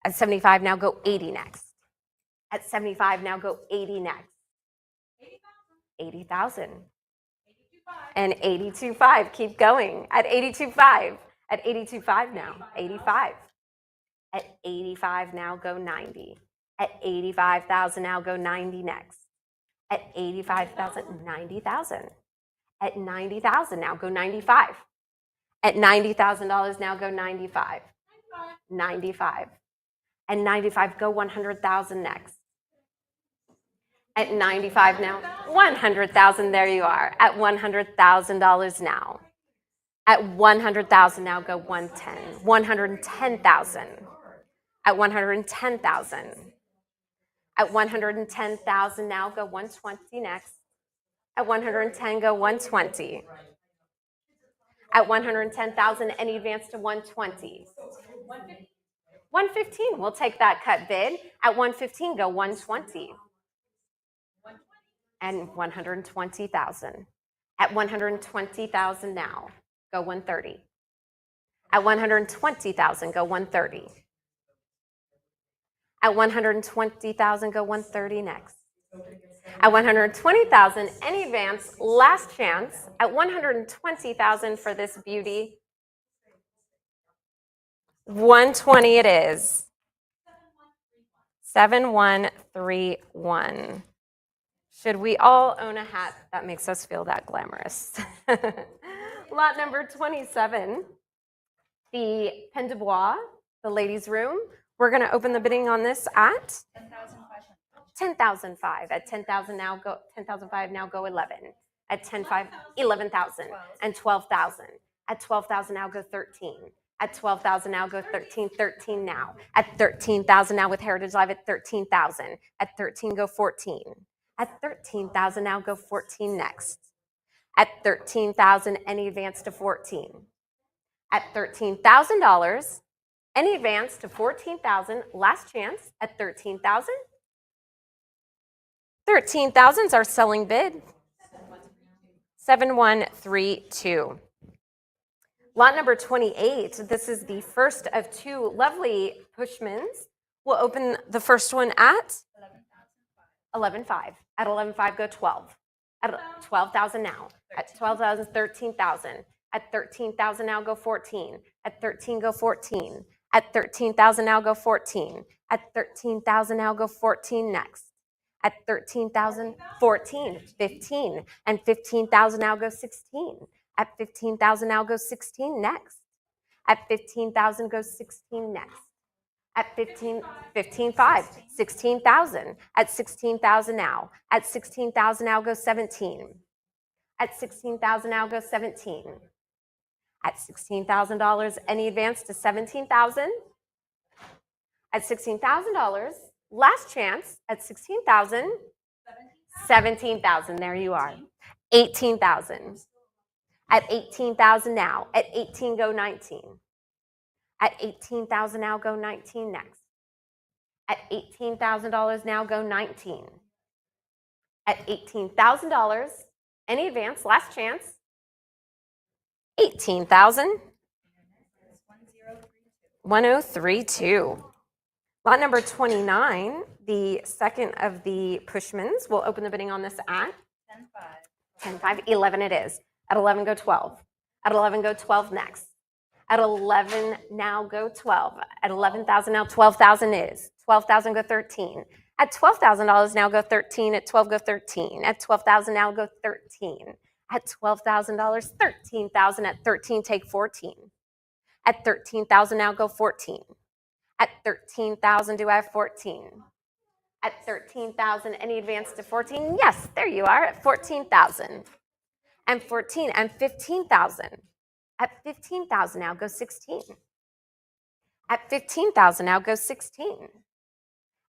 At 75 now go 80 next. At 75 now go 80 next. 80,000. And 82.5. Keep going. At 82.5. At 82.5 now. 85. At 85 now go 90. At 85,000 now go 90 next. At 85,000, 90,000. At 90,000 now go 95. At $90,000 now go 95. 95. And 95 go 100,000 next. At 95 now, 100,000, there you are. At $100,000 now. At 100,000 now go 110. 110,000. At 110,000. At 110,000 now go 120 next. At 110 go 120. At 110,000 any advance to 120. 115, we'll take that cut bid. At 115 go 120. And 120,000. At 120,000 now go 130. At 120,000 go 130. At 120,000 go 130 next. At 120,000 any advance, last chance. At 120,000 for this beauty. 120 it is. 7131. Should we all own a hat that makes us feel that glamorous? Lot number 27, the Pen de Bois, the ladies' room. We're going to open the bidding on this at 10,005. At 10,000 now go 10,005 now go 11. At 10,500, 11,000 and 12,000. At 12,000 now go 13. At 12,000 now go 13. 13 now. At 13,000 now with Heritage Live at 13,000. At 13 go 14. At 13,000 now go 14 next. At 13,000 any advance to 14. At $13,000 any advance to 14,000, last chance at 13,000. 13,000 is our selling bid. 7132. Lot number 28. This is the first of two lovely Pushmans. We'll open the first one at 11,500. At 11,500 go 12. At 12,000 now. At 12,000, 13,000. At 13,000 now go 14. At 13 go 14. At 13,000 now go 14. At 13,000 now go 14 next. At 13,000, 14, 15. And 15,000 now go 16. At 15,000 now go 16 next. At 15,000 go 16 next. At 15,500, 16,000. At 16,000 now. At 16,000 now go 17. At 16,000 now go 17. At $16,000, any advance to 17,000. At $16,000, last chance at 16,000. 17,000, there you are. 18,000. At 18,000 now. At 18 go 19. At 18,000 now go 19 next. At $18,000 now go 19. At $18,000, any advance, last chance. 18,000. 1032. Lot number 29, the second of the Pushmans. We'll open the bidding on this at 10,500. 11 it is. At 11 go 12. At 11 go 12 next. At 11 now go 12. At 11,000 now 12,000 is. 12,000 go 13. At $12,000 now go 13. At 12 go 13. At 12,000 now go 13. At $12,000, 13,000. At 13, take 14. At 13,000, now go 14. At 13,000, do I have 14? At 13,000, any advance to 14? Yes, there you are at 14,000. And 14 and 15,000. At 15,000, now go 16. At 15,000, now go 16.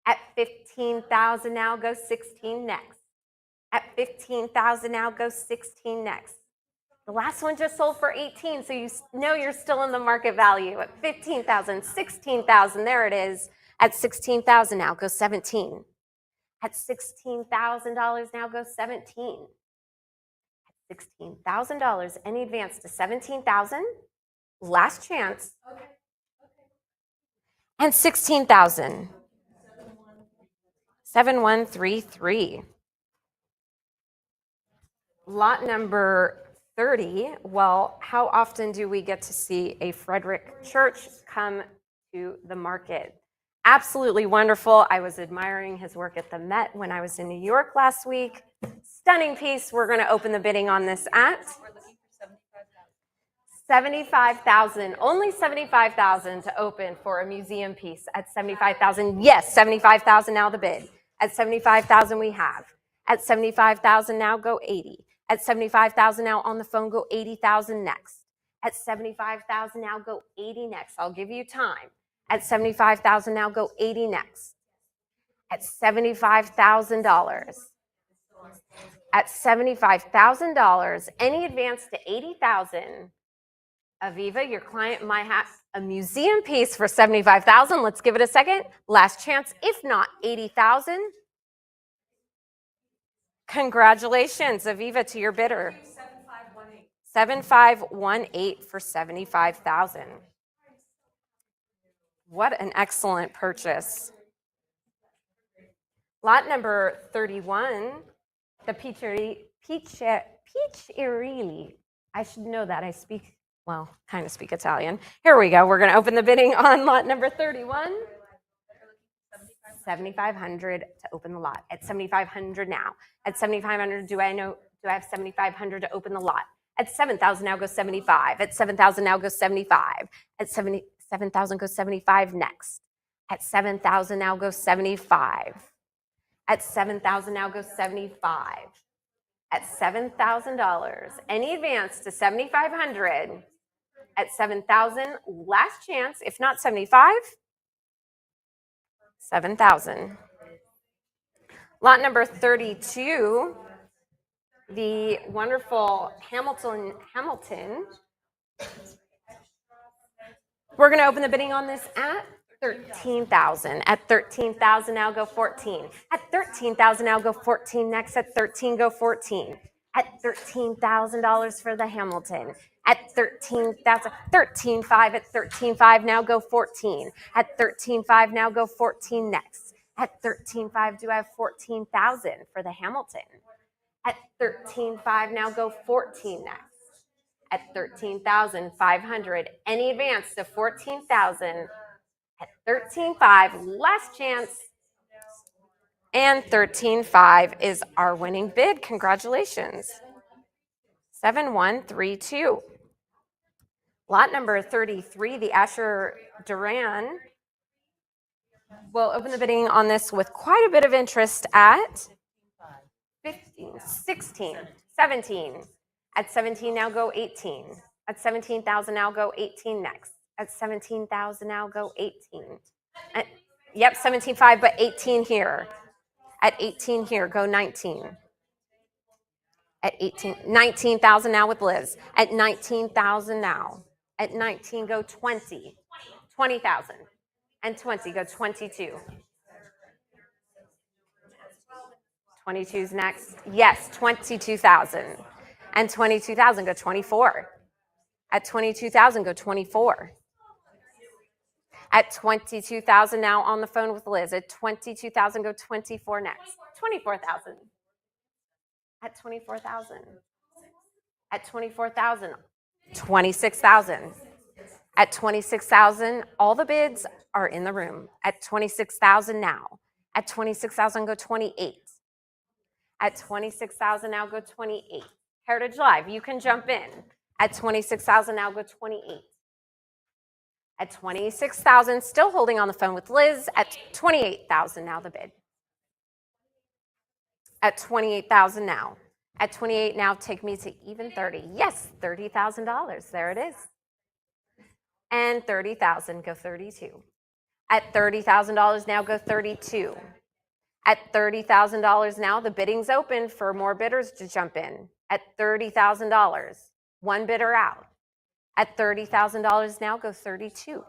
At 15,000, now go 16 next. At 15,000, now go 16 next. The last one just sold for 18, so you know you're still in the market value. At 15,000, 16,000, there it is. At 16,000, now go 17. At $16,000, now go 17. At $16,000, any advance to 17,000, last chance. And 16,000. 7133. Lot number 30. Well, how often do we get to see a Frederick Church come to the market? Absolutely wonderful. I was admiring his work at the Met when I was in New York last week. Stunning piece. We're going to open the bidding on this at We're looking for 75,000. 75,000. Only 75,000 to open for a museum piece at 75,000. Yes, 75,000 now the bid. At 75,000 we have. At 75,000 now go 80. At 75,000 now on the phone go 80,000 next. At 75,000 now go 80 next. I'll give you time. At 75,000 now go 80 next. At $75,000. At $75,000, any advance to 80,000. Aviva, your client might have a museum piece for 75,000. Let's give it a second. Last chance. If not, 80,000. Congratulations, Aviva, to your bidder. 7518 for 75,000. What an excellent purchase. Lot number 31, the Piccirilli. I should know that. I speak, well, kind of speak Italian. Here we go. We're going to open the bidding on lot number 31. 7,500 to open the lot. At 7,500 now. At 7,500, do I have 7,500 to open the lot? At 7,000 now go 75. At 7,000 now go 75. At 7,000 go 75 next. At 7,000 now go 75. At 7,000 now go 75. At $7,000, any advance to 7,500. At 7,000, last chance. If not 75, 7,000. Lot number 32, the wonderful Hamilton. We're going to open the bidding on this at 13,000. At 13,000, now go 14. At 13,000, now go 14 next. At 13, go 14. At $13,000 for the Hamilton. At 13,000, 13,500. At 13,500, now go 14. At 13,500, now go 14 next. At 13,500, do I have 14,000 for the Hamilton? At 13,500, now go 14 next. At 13,500, any advance to 14,000. At 13,500, last chance. And 13,500 is our winning bid. Congratulations. 7132. Lot number 33, the Asher Duran. We'll open the bidding on this with quite a bit of interest at 15, 16, 17. At 17, now go 18. At 17,000, now go 18 next. At 17,000, now go 18. Yep, 17,500, but 18 here. At 18 here, go 19. At 18, 19,000 now with Liz. At 19,000 now. At 19, go 20. 20,000. And 20, go 22. 22's next. Yes, 22,000. And 22,000, go 24. At 22,000, go 24. At 22,000 now on the phone with Liz. At 22,000, go 24 next. 24,000. At 24,000. At 24,000. 26,000. At 26,000, all the bids are in the room. At 26,000 now. At 26,000, go 28. At 26,000 now, go 28. Heritage Live, you can jump in. At 26,000 now, go 28. At 26,000, still holding on the phone with Liz. At 28,000 now, the bid. At 28,000 now. At 28 now, take me to even 30. Yes, $30,000. There it is. And 30,000, go 32. At $30,000 now, go 32. At $30,000 now, the bidding's open for more bidders to jump in. At $30,000, one bidder out. At $30,000 now, go 32.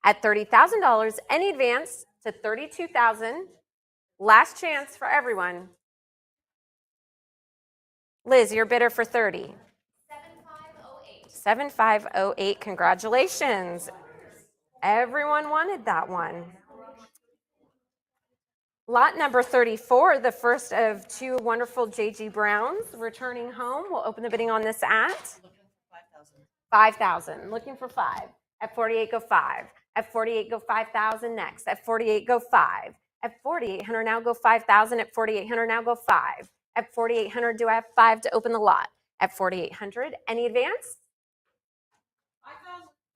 At $30,000, any advance to 32,000. Last chance for everyone. Liz, your bidder for 30. 7508. 7508, congratulations. Everyone wanted that one. Lot number 34, the first of two wonderful J.G. Browns returning home. We'll open the bidding on this at 5,000. Looking for 5. At 48, go 5. At 48, go 5,000 next. At 48, go 5. At 4,800, now go 5,000. At 4,800, now go 5. At 4,800, do I have 5 to open the lot? At 4,800, any advance?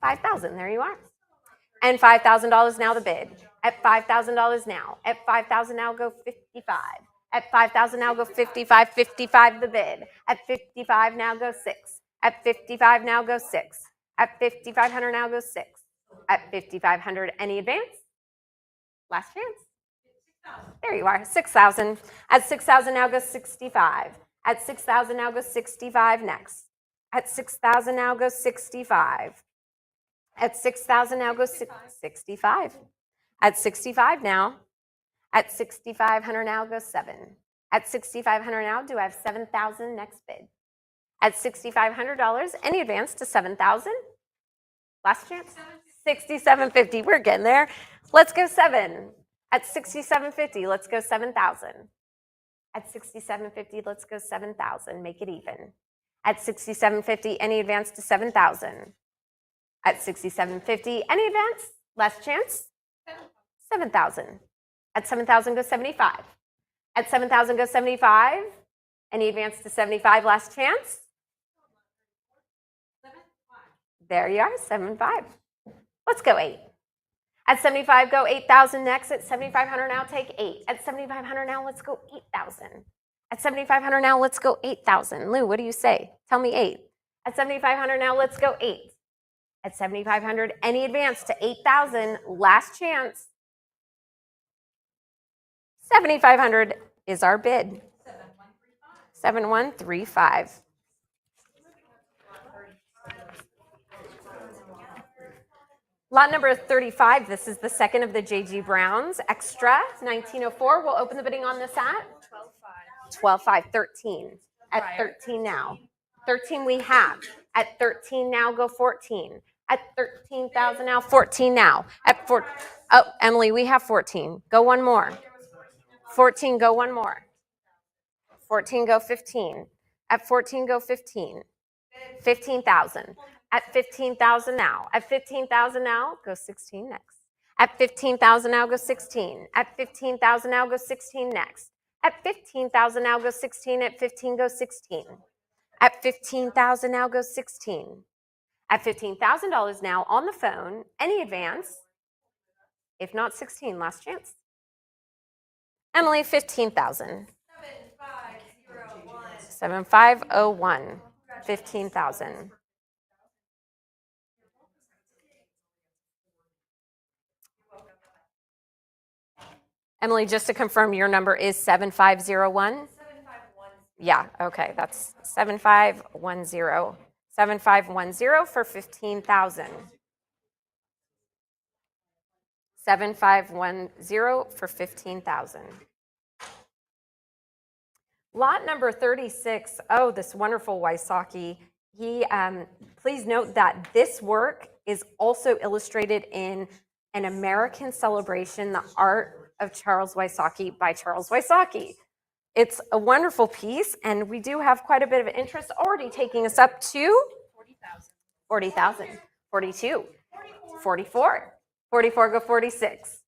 5,000, there you are. And $5,000 now the bid. At $5,000 now. At 5,000 now go 55. At 5,000 now go 55. 55 the bid. At 55 now go 6. At 55 now go 6. At 5,500 now go 6. At 5,500 any advance? Last chance. There you are. 6,000. At 6,000 now go 65. At 6,000 now go 65 next. At 6,000 now go 65. At 6,000 now go 65. At 65 now. At 6,500 now go 7. At 6,500 now, do I have 7,000 next bid? At $6,500, any advance to 7,000? Last chance? 6750. We're getting there. Let's go 7. At 6750, let's go 7,000. At 6750, let's go 7,000. Make it even. At 6750, any advance to 7,000? At 6750, any advance? Last chance? 7,000. At 7,000, go 75. At 7,000, go 75. Any advance to 75? Last chance? There you are, 75. Let's go 8. At 75, go 8,000 next. At 7,500 now, take 8. At 7,500 now, let's go 8,000. At 7,500 now, let's go 8,000. Lou, what do you say? Tell me 8. At 7,500 now, let's go 8. At 7,500, any advance to 8,000, last chance. 7,500 is our bid. 7135. Lot number 35, this is the second of the J.G. Browns. Extra, 1904. We'll open the bidding on this at 12,500. 13. At 13 now. 13 we have. At 13 now, go 14. At 13,000 now, 14 now. At 4, oh, Emily, we have 14. Go one more. 14, go one more. 14, go 15. At 14, go 15. 15,000. At 15,000 now. At 15,000 now, go 16 next. At 15,000 now, go 16. At 15,000 now, go 16 next. At 15,000 now, go 16. At 15, go 16. At 15,000 now, go 16. At $15,000 now on the phone, any advance? If not 16, last chance. Emily, 15,000. 7501. 15,000. Emily, just to confirm, your number is 7501? Yeah, okay, that's 7510. 7510 for 15,000. 7510 for 15,000. Lot number 36, oh, this wonderful Wysocki. Please note that this work is also illustrated in An American Celebration, the Art of Charles Wysocki by Charles Wysocki. It's a wonderful piece, and we do have quite a bit of interest already taking us up to 40,000, 42, 44, 44 go 46,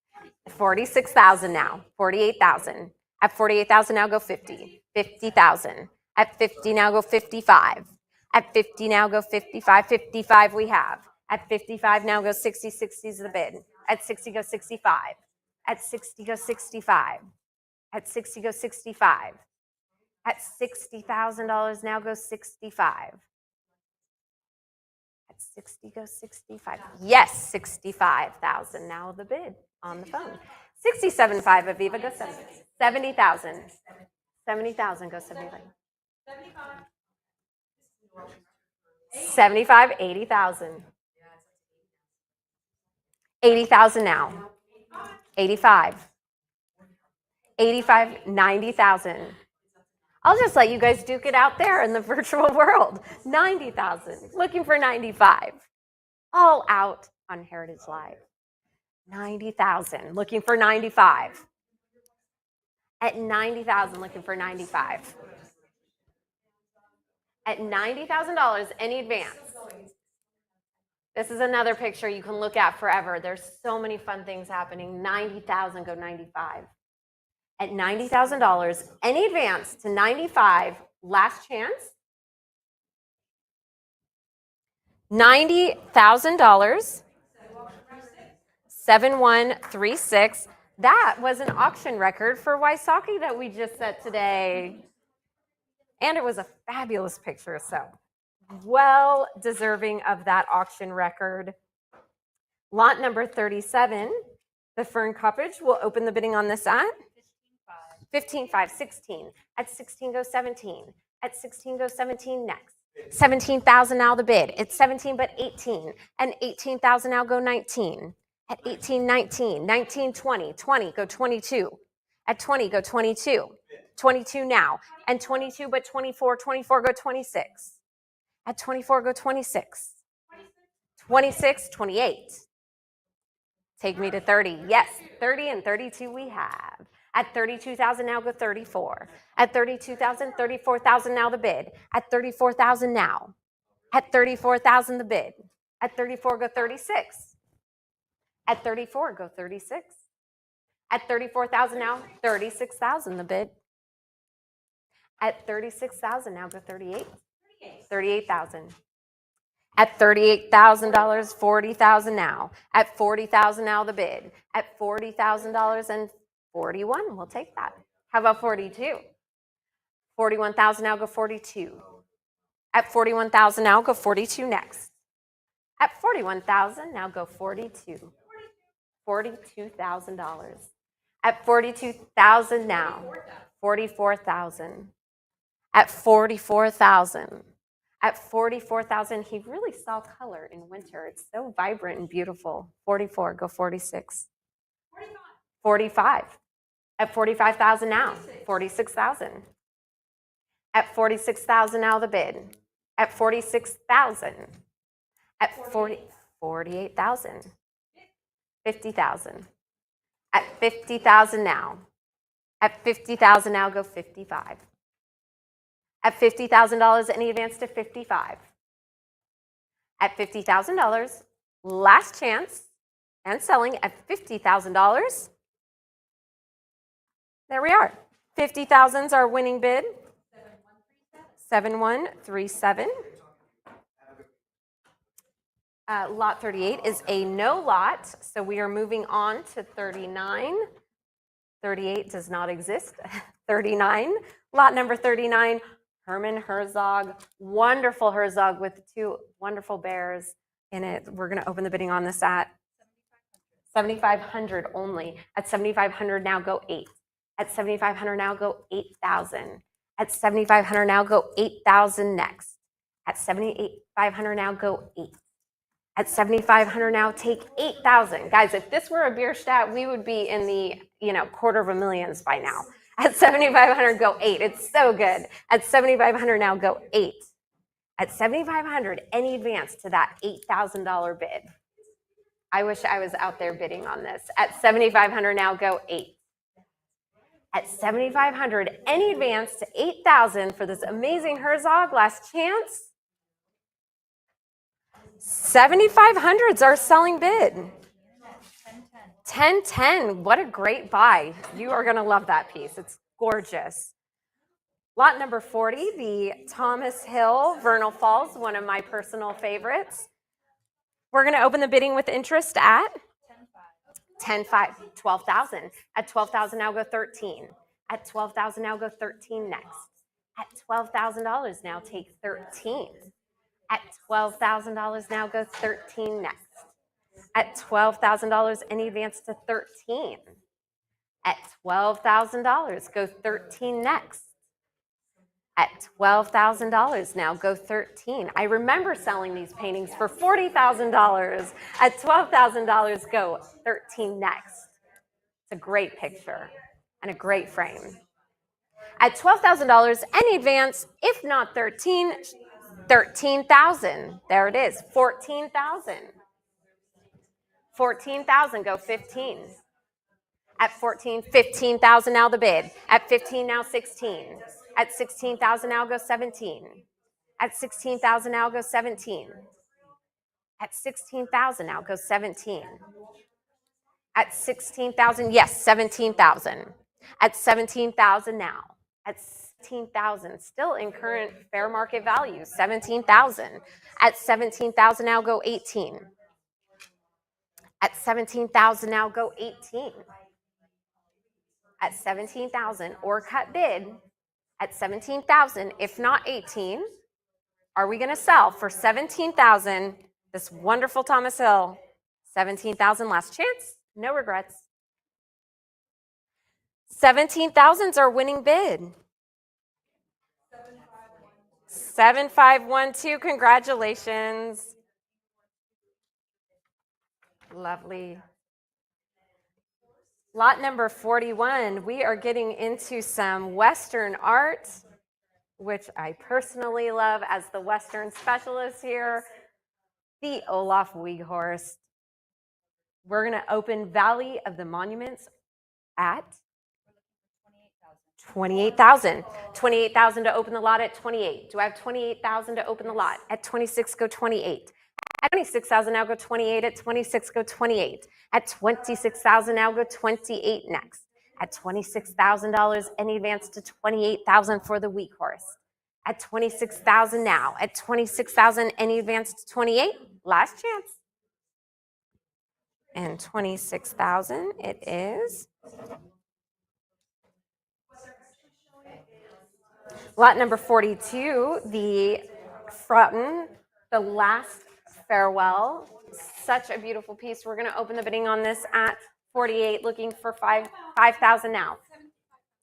46,000 now, 48,000. At 48,000 now go 50, 50,000. At 50 now go 55. At 50 now go 55. 55 we have. At 55 now go 60. 60 is the bid. At 60 go 65. At 60 go 65. At 60 go 65. At $60,000 now go 65. At 60 go 65. Yes, 65,000 now the bid on the phone. 67.5 Aviva go 70. 70,000. 70,000 go 75. 75, 80,000. 80,000 now. 85. 85, 90,000. I'll just let you guys duke it out there in the virtual world. 90,000. Looking for 95. All out on Heritage Live. 90,000. Looking for 95. At 90,000, looking for 95. At $90,000, any advance. This is another picture you can look at forever. There's so many fun things happening. 90,000, go 95. At $90,000, any advance to 95, last chance. $90,000, 7136. That was an auction record for Wysocki that we just set today. And it was a fabulous picture, so well deserving of that auction record. Lot number 37, the Fern Coppage. We'll open the bidding on this at 15.5, 16. At 16 goes 17. At 16 goes 17 next. 17,000 now the bid. It's 17 but 18. And 18,000 now go 19. At 18, 19. 19, 20. 20 go 22. At 20 go 22. 22 now. And 22 but 24. 24 go 26. At 24 go 26. 26, 28. Take me to 30. Yes, 30 and 32 we have. At 32,000 now go 34. At 32,000, 34,000 now the bid. At 34,000 now. At 34,000 the bid. At 34 go 36. At 34 go 36. At 34,000 now, 36,000 the bid. At 36,000 now go 38. 38,000. At $38,000, 40,000 now. At 40,000 now the bid. At $40,000 and 41, we'll take that. How about 42? 41,000 now go 42. At 41,000 now go 42 next. At 41,000 now go 42. $42,000. At 42,000 now, 44,000. At 44,000. At 44,000, he really saw color in winter. It's so vibrant and beautiful. 44, go 46. 45. At 45,000 now, 46,000. At 46,000 now the bid. At 46,000. At 48,000. 50,000. At 50,000 now. At 50,000 now go 55. At $50,000, any advance to 55. At $50,000, last chance, and selling at $50,000. There we are. 50,000 is our winning bid. 7137. Lot 38 is a no lot, so we are moving on to 39. 38 does not exist. 39. Lot number 39. Herman Herzog, wonderful Herzog with two wonderful bears in it. We're going to open the bidding on this at 7,500 only. At 7,500 now go 8. At 7,500 now go 8,000. At 7,500 now go 8,000 next. At 7,500 now go 8. At 7,500 now take 8,000. Guys, if this were a Bierstadt, we would be in the $250,000s by now. At 7,500, go 8. It's so good. At 7,500 now, go 8. At 7,500, any advance to that $8,000 bid. I wish I was out there bidding on this. At 7,500 now, go 8. At 7,500, any advance to 8,000 for this amazing Herzog. Last chance. 7,500s our selling bid. 1010, what a great buy. You are going to love that piece. It's gorgeous. Lot number 40, the Thomas Hill Vernal Falls, one of my personal favorites. We're going to open the bidding with interest at 10.5, 12,000. At 12,000 now go 13. At 12,000 now go 13 next. At $12,000 now take 13. At $12,000 now go 13 next. At $12,000 any advance to 13. At $12,000 go 13 next. At $12,000 now go 13. I remember selling these paintings for $40,000. At $12,000 go 13 next. It's a great picture and a great frame. At $12,000 any advance, if not 13, 13,000. There it is, 14,000. 14,000 go 15. At 14, 15,000 now the bid. At 15 now 16. At 16,000 now go 17. At 16,000 now go 17. At 16,000 now go 17. At 16,000, yes, 17,000. At 17,000 now. At 17,000, still in current fair market value, 17,000. At 17,000 now go 18. At 17,000 now go 18. At 17,000 or cut bid at 17,000, if not 18, are we going to sell for 17,000 this wonderful Thomas Hill? 17,000 last chance, no regrets. 17,000's our winning bid. 7512, congratulations. Lovely. Lot number 41, we are getting into some Western art, which I personally love as the Western specialist here, the Olaf Weghorst. We're going to open Valley of the Monuments at 28,000. 28,000 to open the lot at 28. Do I have 28,000 to open the lot? At 26, go 28. At 26,000 now go 28. At 26, go 28. At 26,000 now go 28 next. At $26,000, any advance to 28,000 for the Weghorst. At 26,000 now. At 26,000, any advance to 28. Last chance. And 26,000 it is. Lot number 42, the Fraughton, the last farewell. Such a beautiful piece. We're going to open the bidding on this at 48, looking for 5,000 now.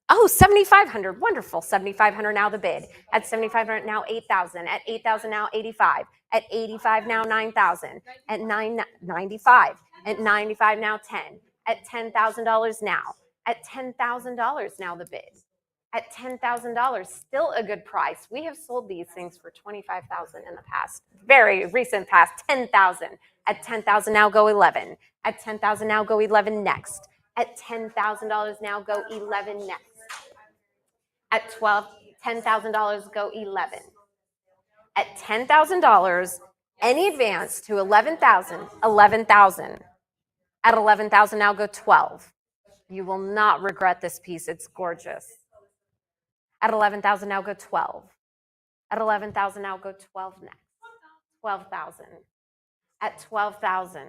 Oh, 7,500. Wonderful. 7,500 now the bid. At 7,500 now 8,000. At 8,000 now 85. At 85 now 9,000. At 95. At 95 now 10. At $10,000 now. At $10,000 now the bid. At $10,000, still a good price. We have sold these things for $25,000 in the past, very recent past, $10,000. At $10,000 now go 11. At $10,000 now go 11 next. At $10,000 now go 11 next. At $10,000 go 11. At $10,000, any advance to 11,000, 11,000. At 11,000 now go 12. You will not regret this piece. It's gorgeous. At 11,000 now go 12. At 11,000 now go 12 next. 12,000. At 12,000.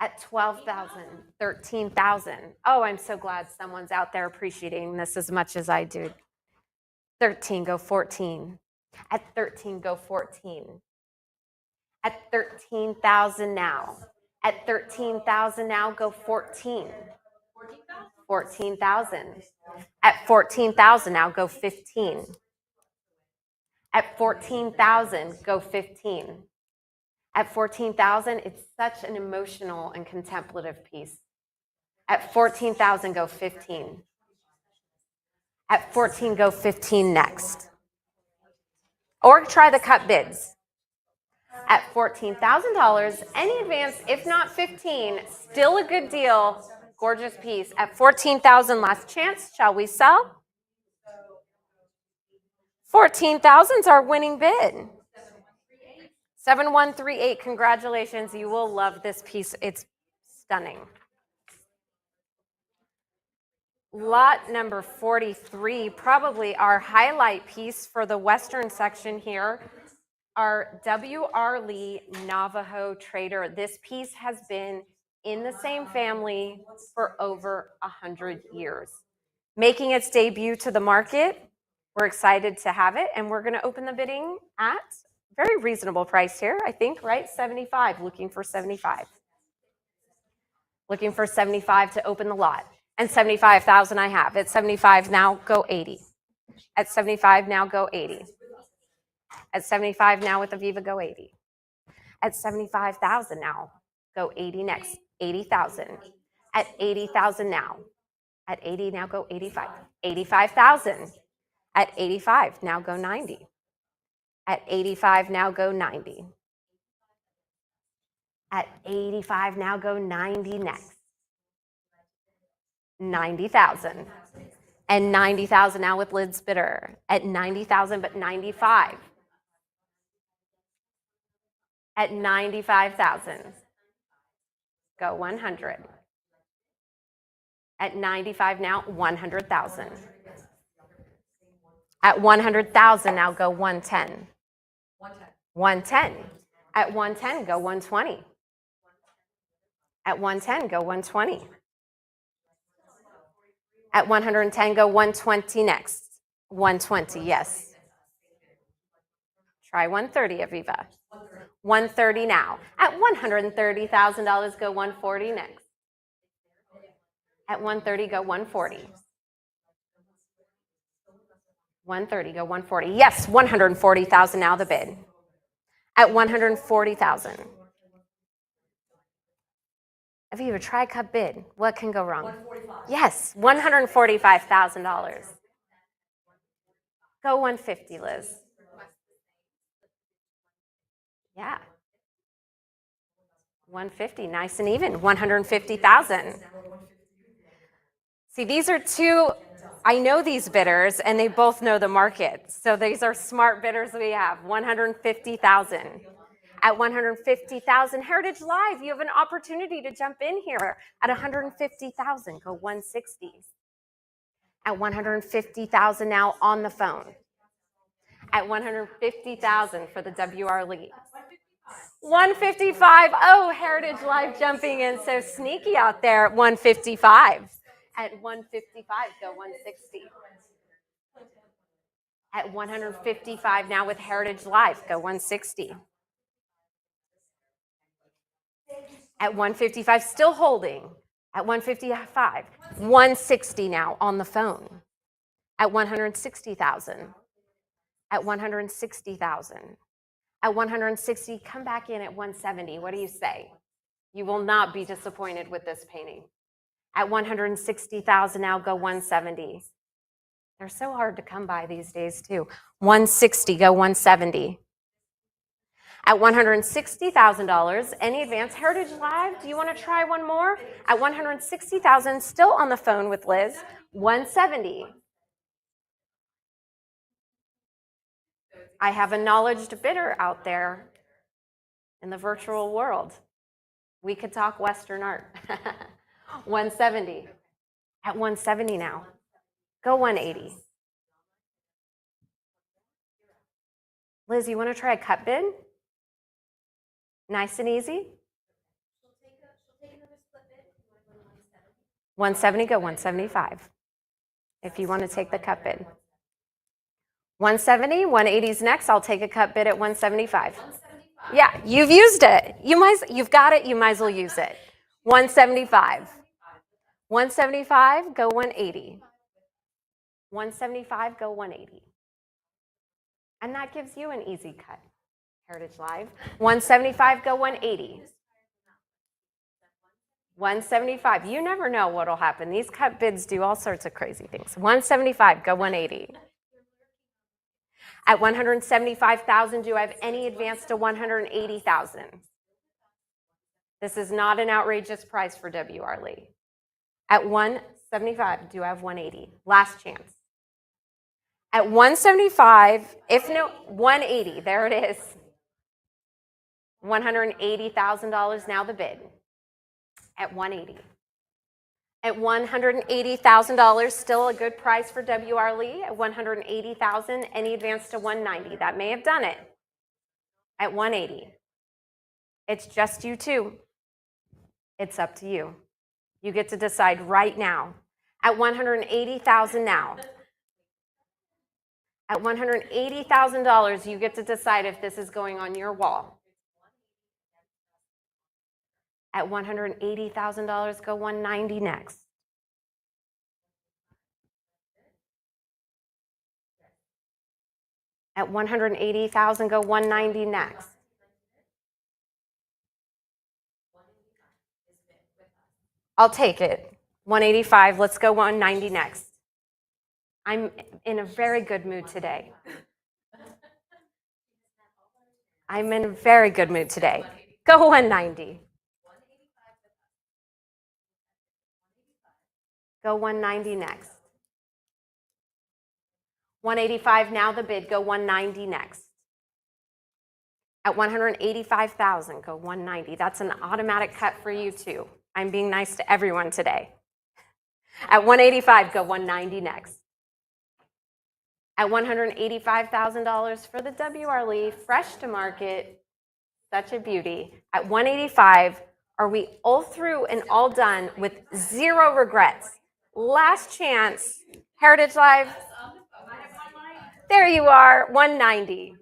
At 12,000. 13,000. Oh, I'm so glad someone's out there appreciating this as much as I do. 13 go 14. At 13 go 14. At 13,000 now. At 13,000 now go 14. 14,000. At 14,000 now go 15. At 14,000 go 15. At 14,000, it's such an emotional and contemplative piece. At 14,000 go 15. At 14 go 15 next. Or try the cut bids. At $14,000, any advance, if not 15, still a good deal. Gorgeous piece. At 14,000, last chance. Shall we sell? 14,000's our winning bid. 7138. Congratulations. You will love this piece. It's stunning. lot number 43, probably our highlight piece for the western section here, our W.R. Lee Navajo Trader. This piece has been in the same family for over 100 years. Making its debut to the market, we're excited to have it, and we're going to open the bidding at very reasonable price here, I think, right? 75, looking for 75. Looking for 75 to open the lot. And 75,000 I have. At 75 now, go 80. At 75 now, go 80. At 75 now with Aviva, go 80. At 75,000 now, go 80 next. 80,000. At 80,000 now. At 80 now, go 85. 85,000. At 85 now, go 90. At 85 now, go 90. At 85 now, go 90 next. 90,000. And 90,000 now with Liz Bidder. At 90,000, but 95. At 95,000, go 100. At 95 now, 100,000. At 100,000 now, go 110. 110. At 110, go 120. At 110, go 120. At 110, go 120 next. 120, yes. Try 130, Aviva. 130 now. At $130,000, go 140 next. At 130, go 140. 130, go 140. Yes, 140,000 now the bid. At 140,000. Aviva, try cut bid. What can go wrong? 145. Yes, $145,000. Go 150, Liz. Yeah. 150, nice and even. 150,000. See, these are two, I know these bidders and they both know the market. So these are smart bidders we have. 150,000. At 150,000, Heritage Live, you have an opportunity to jump in here. At 150,000, go 160. At 150,000 now on the phone. At 150,000 for the W.R. Lee. 155. Oh, Heritage Live jumping in so sneaky out there at 155. At 155, go 160. At 155 now with Heritage Live, go 160. At 155, still holding. At 155, 160 now on the phone. At 160,000. At 160,000. At 160, come back in at 170. What do you say? You will not be disappointed with this painting. At 160,000 now, go 170. They're so hard to come by these days too. 160, go 170. At $160,000, any advance Heritage Live? Do you want to try one more? At 160,000, still on the phone with Liz, 170. I have a knowledgeable bidder out there in the virtual world. We could talk Western art. 170. At 170 now. Go 180. Liz, you want to try a cut bid? Nice and easy. 170, go 175. If you want to take the cut bid. 170, 180's next. I'll take a cut bid at 175. Yeah, you've used it. You've got it. You might as well use it. 175. 175, go 180. 175, go 180. And that gives you an easy cut. Heritage Live. 175, go 180. 175. You never know what'll happen. These cut bids do all sorts of crazy things. 175, go 180. At 175,000, do I have any advance to 180,000? This is not an outrageous price for W.R. Lee. At 175, do I have 180? Last chance. At 175, if no, 180, there it is. $180,000 now the bid. At 180. At $180,000, still a good price for W.R. Lee. At $180,000, any advance to $190. That may have done it. At $180. It's just you two. It's up to you. You get to decide right now. At $180,000 now. At $180,000, you get to decide if this is going on your wall. At $180,000, go $190 next. At $180,000, go $190 next. I'll take it. $185, let's go $190 next. I'm in a very good mood today. I'm in a very good mood today. Go $190. Go $190 next. $185, now the bid, go $190 next. At $185,000, go $190. That's an automatic cut for you too. I'm being nice to everyone today. At $185, go $190 next. At $185,000 for the W.R. Lee, fresh to market, such a beauty. At $185, are we all through and all done with zero regrets? Last chance, Heritage Live. There you are, $190.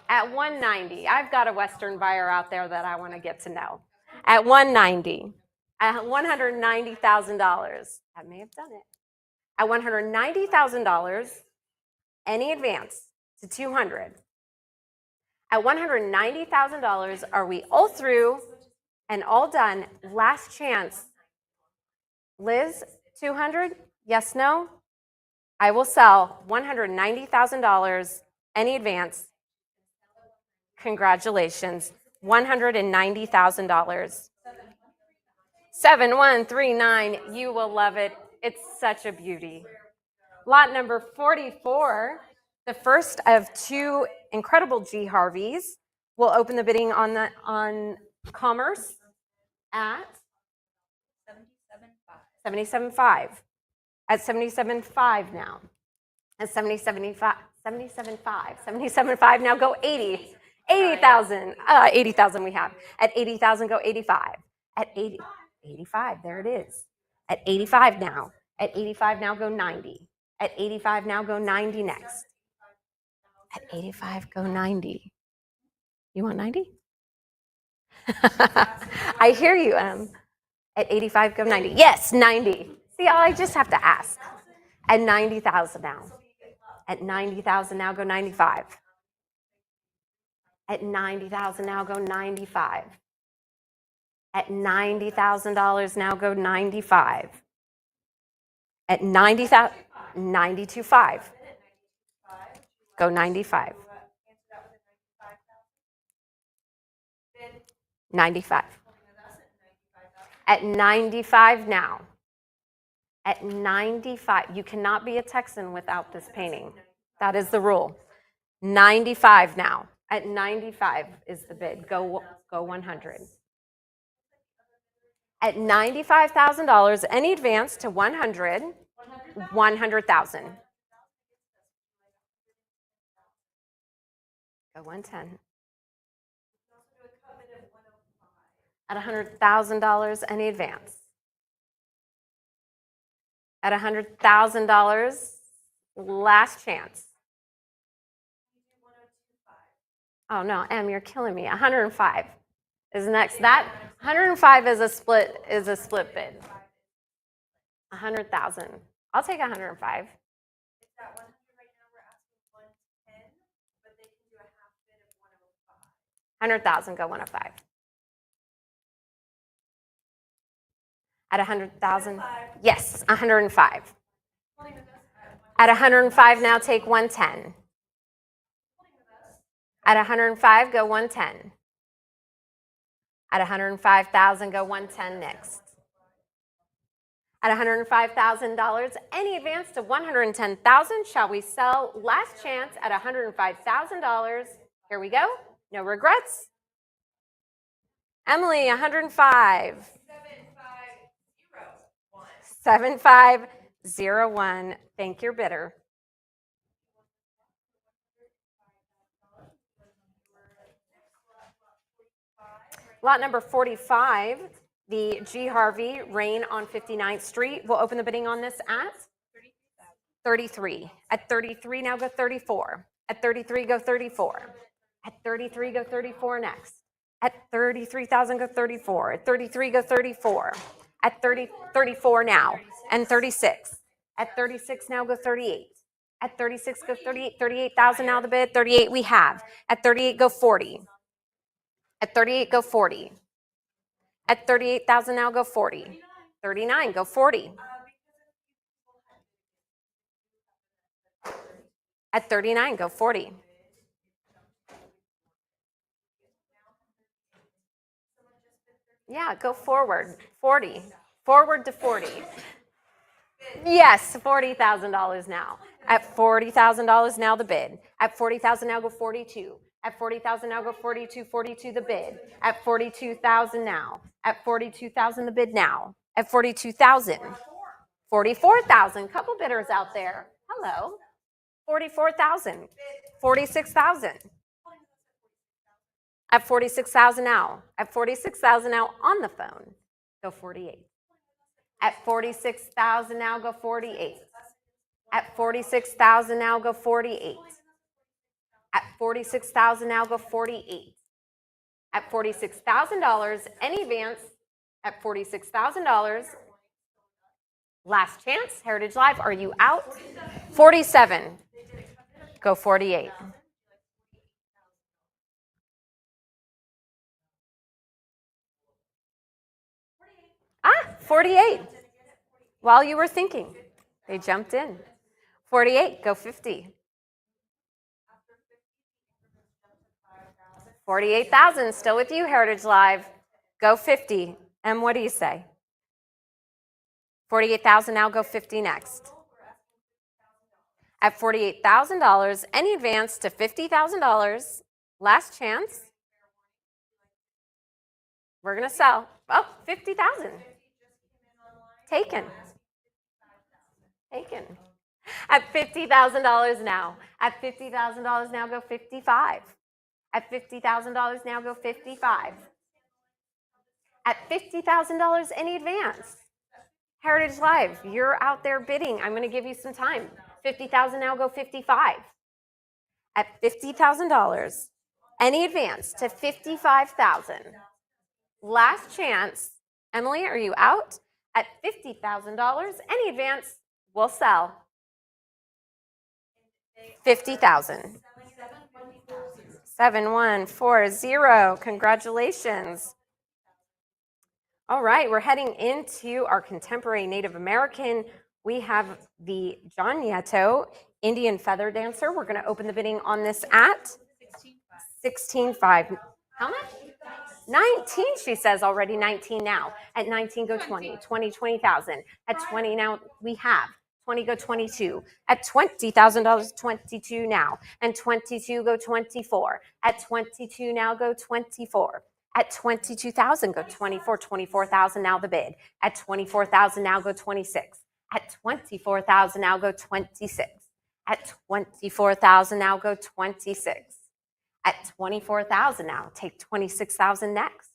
At $190, I've got a Western buyer out there that I want to get to know. At $190, at $190,000, that may have done it. At $190,000, any advance to $200. At $190,000, are we all through and all done? Last chance. Liz, $200? Yes, no? I will sell $190,000, any advance. Congratulations, $190,000. 7139, you will love it. It's such a beauty. Lot number 44, the first of two incredible G. Harveys. We'll open the bidding on Commerce at 77.5. At 77.5 now. At 77.5 now go 80. 80,000. 80,000 we have. At 80,000 go 85. At 85, there it is. At 85 now. At 85 now go 90. At 85 now go 90 next. At 85 go 90. You want 90? I hear you, Em. At 85 go 90. Yes, 90. See, I just have to ask. At 90,000 now. At 90,000 now go 95. At 90,000 now go 95. At $90,000 now go 95. At 90,000, 92.5. Go 95. 95. At 95 now. At 95, you cannot be a Texan without this painting. That is the rule. 95 now. At 95 is the bid. Go 100. At $95,000, any advance to 100, 100,000. Go 110. At $100,000, any advance. At $100,000, last chance. Oh no, Em, you're killing me. 105 is next. That 105 is a split bid. 100,000. I'll take 105. It's at 100 right now. We're asking 110, but they can do a half bid of 105. 100,000, go 105. At 100,000, yes, 105. At 105, now take 110. At 105, go 110. At 105,000, go 110 next. At $105,000, any advance to 110,000. Shall we sell? Last chance at $105,000. Here we go. No regrets. Emily, 105. 7501. Thank your bidder. Lot number 45, the G. Harvey Rain on 59th Street. We'll open the bidding on this at 33. At 33, now go 34. At 33, go 34. At 33, go 34 next. At 33,000, go 34. At 33, go 34. At 34 now, and 36. At 36, now go 38. At 36, go 38. 38,000 now the bid. 38 we have. At 38, go 40. At 38, go 40. At 38,000 now go 40. 39, go 40. At 39, go 40. Yeah, go forward. 40. Forward to 40. Yes, $40,000 now. At $40,000 now the bid. At 40,000 now go 42. At 40,000 now go 42, 42 the bid. At 42,000 now. At 42,000 the bid now. At 42,000. 44,000. Couple bidders out there. Hello. 44,000. 46,000. At 46,000 now. At 46,000 now on the phone. Go 48. At 46,000 now go 48. At 46,000 now go 48. At 46,000 now go 48. At $46,000, any advance at $46,000. Last chance, Heritage Live, are you out? 47. Go 48. Ah, 48. While you were thinking, they jumped in. 48, go 50. 48,000, still with you, Heritage Live. Go 50. And what do you say? 48,000, now go 50 next. At $48,000, any advance to $50,000. Last chance. We're going to sell. Oh, 50,000. Taken. Taken. At $50,000 now. At $50,000 now go 55. At $50,000 now go 55. At $50,000 any advance. Heritage Live, you're out there bidding. I'm going to give you some time. 50,000 now go 55. At $50,000 any advance to 55,000. Last chance. Emily, are you out? At $50,000 any advance will sell. 50,000. 7140. Congratulations. All right, we're heading into our contemporary Native American. We have the John Nieto Indian Feather Dancer. We're going to open the bidding on this at 16.5. How much? 19, she says already. 19 now. At 19, go 20. 20,000. At 20 now, we have. 20, go 22. At $20,000, 22 now. And 22, go 24. At 22 now, go 24. At 22,000, go 24. 24,000 now the bid. At 24,000 now go 26. At 24,000 now go 26. At 24,000 now go 26. At 24,000 now, take 26,000 next.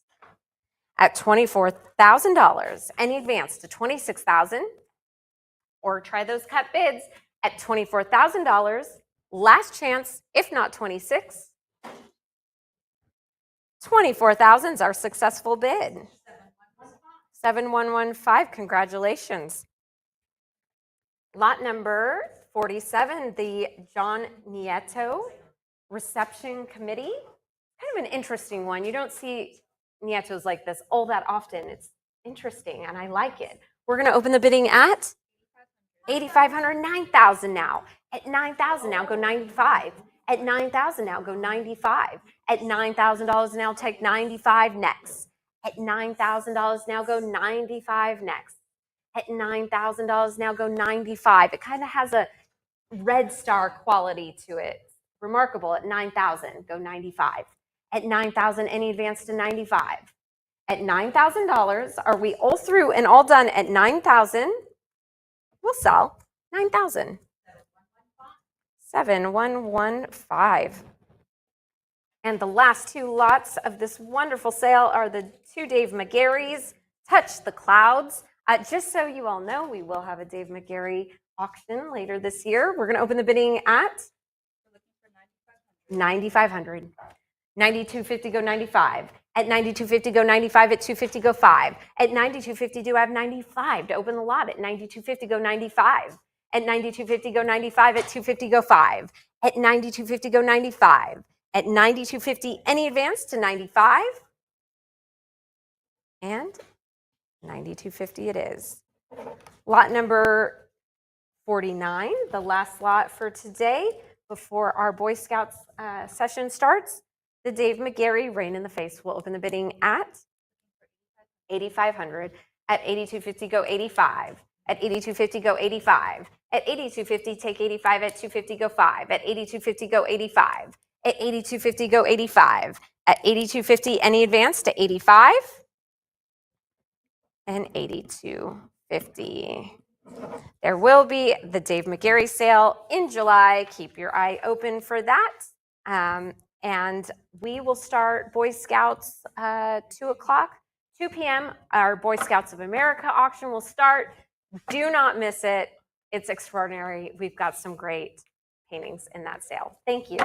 At $24,000, any advance to 26,000, or try those cut bids at $24,000. Last chance, if not 26. 24,000 is our successful bid. 7115, congratulations. Lot number 47, the John Nieto Reception Committee. Kind of an interesting one. You don't see Nietos like this all that often. It's interesting and I like it. We're going to open the bidding at 8,500, 9,000 now. At 9,000 now, go 95. At 9,000 now, go 95. At $9,000 now, take 95 next. At $9,000 now, go 95 next. At $9,000 now, go 95. It kind of has a red star quality to it. Remarkable. At 9,000, go 95. At 9,000, any advance to 95. At $9,000, are we all through and all done at 9,000? We'll sell 9,000. 7115. And the last two lots of this wonderful sale are the two Dave McGarry's, Touch the Clouds. Just so you all know, we will have a Dave McGarry auction later this year. We're going to open the bidding at 9,500. 92.50 go 95. At 92.50 go 95. At 250 go 5. At 92.50 do I have 95 to open the lot. At 92.50 go 95. At 92.50 go 95. At 250 go 5. At 92.50 go 95. At 92.50 any advance to 95. And 92.50 it is. Lot number 49, the last lot for today before our Boy Scouts session starts. The Dave McGarry Rain in the Face will open the bidding at 8,500. At 82.50 go 85. At 82.50 go 85. At 82.50 take 85. At 250 go 5. At 82.50 go 85. At 82.50 go 85. At 82.50 any advance to 85. And 82.50. There will be the Dave McGarry sale in July. Keep your eye open for that. And we will start Boy Scouts 2 p.m. Our Boy Scouts of America auction will start. Do not miss it. It's extraordinary. We've got some great paintings in that sale. Thank you.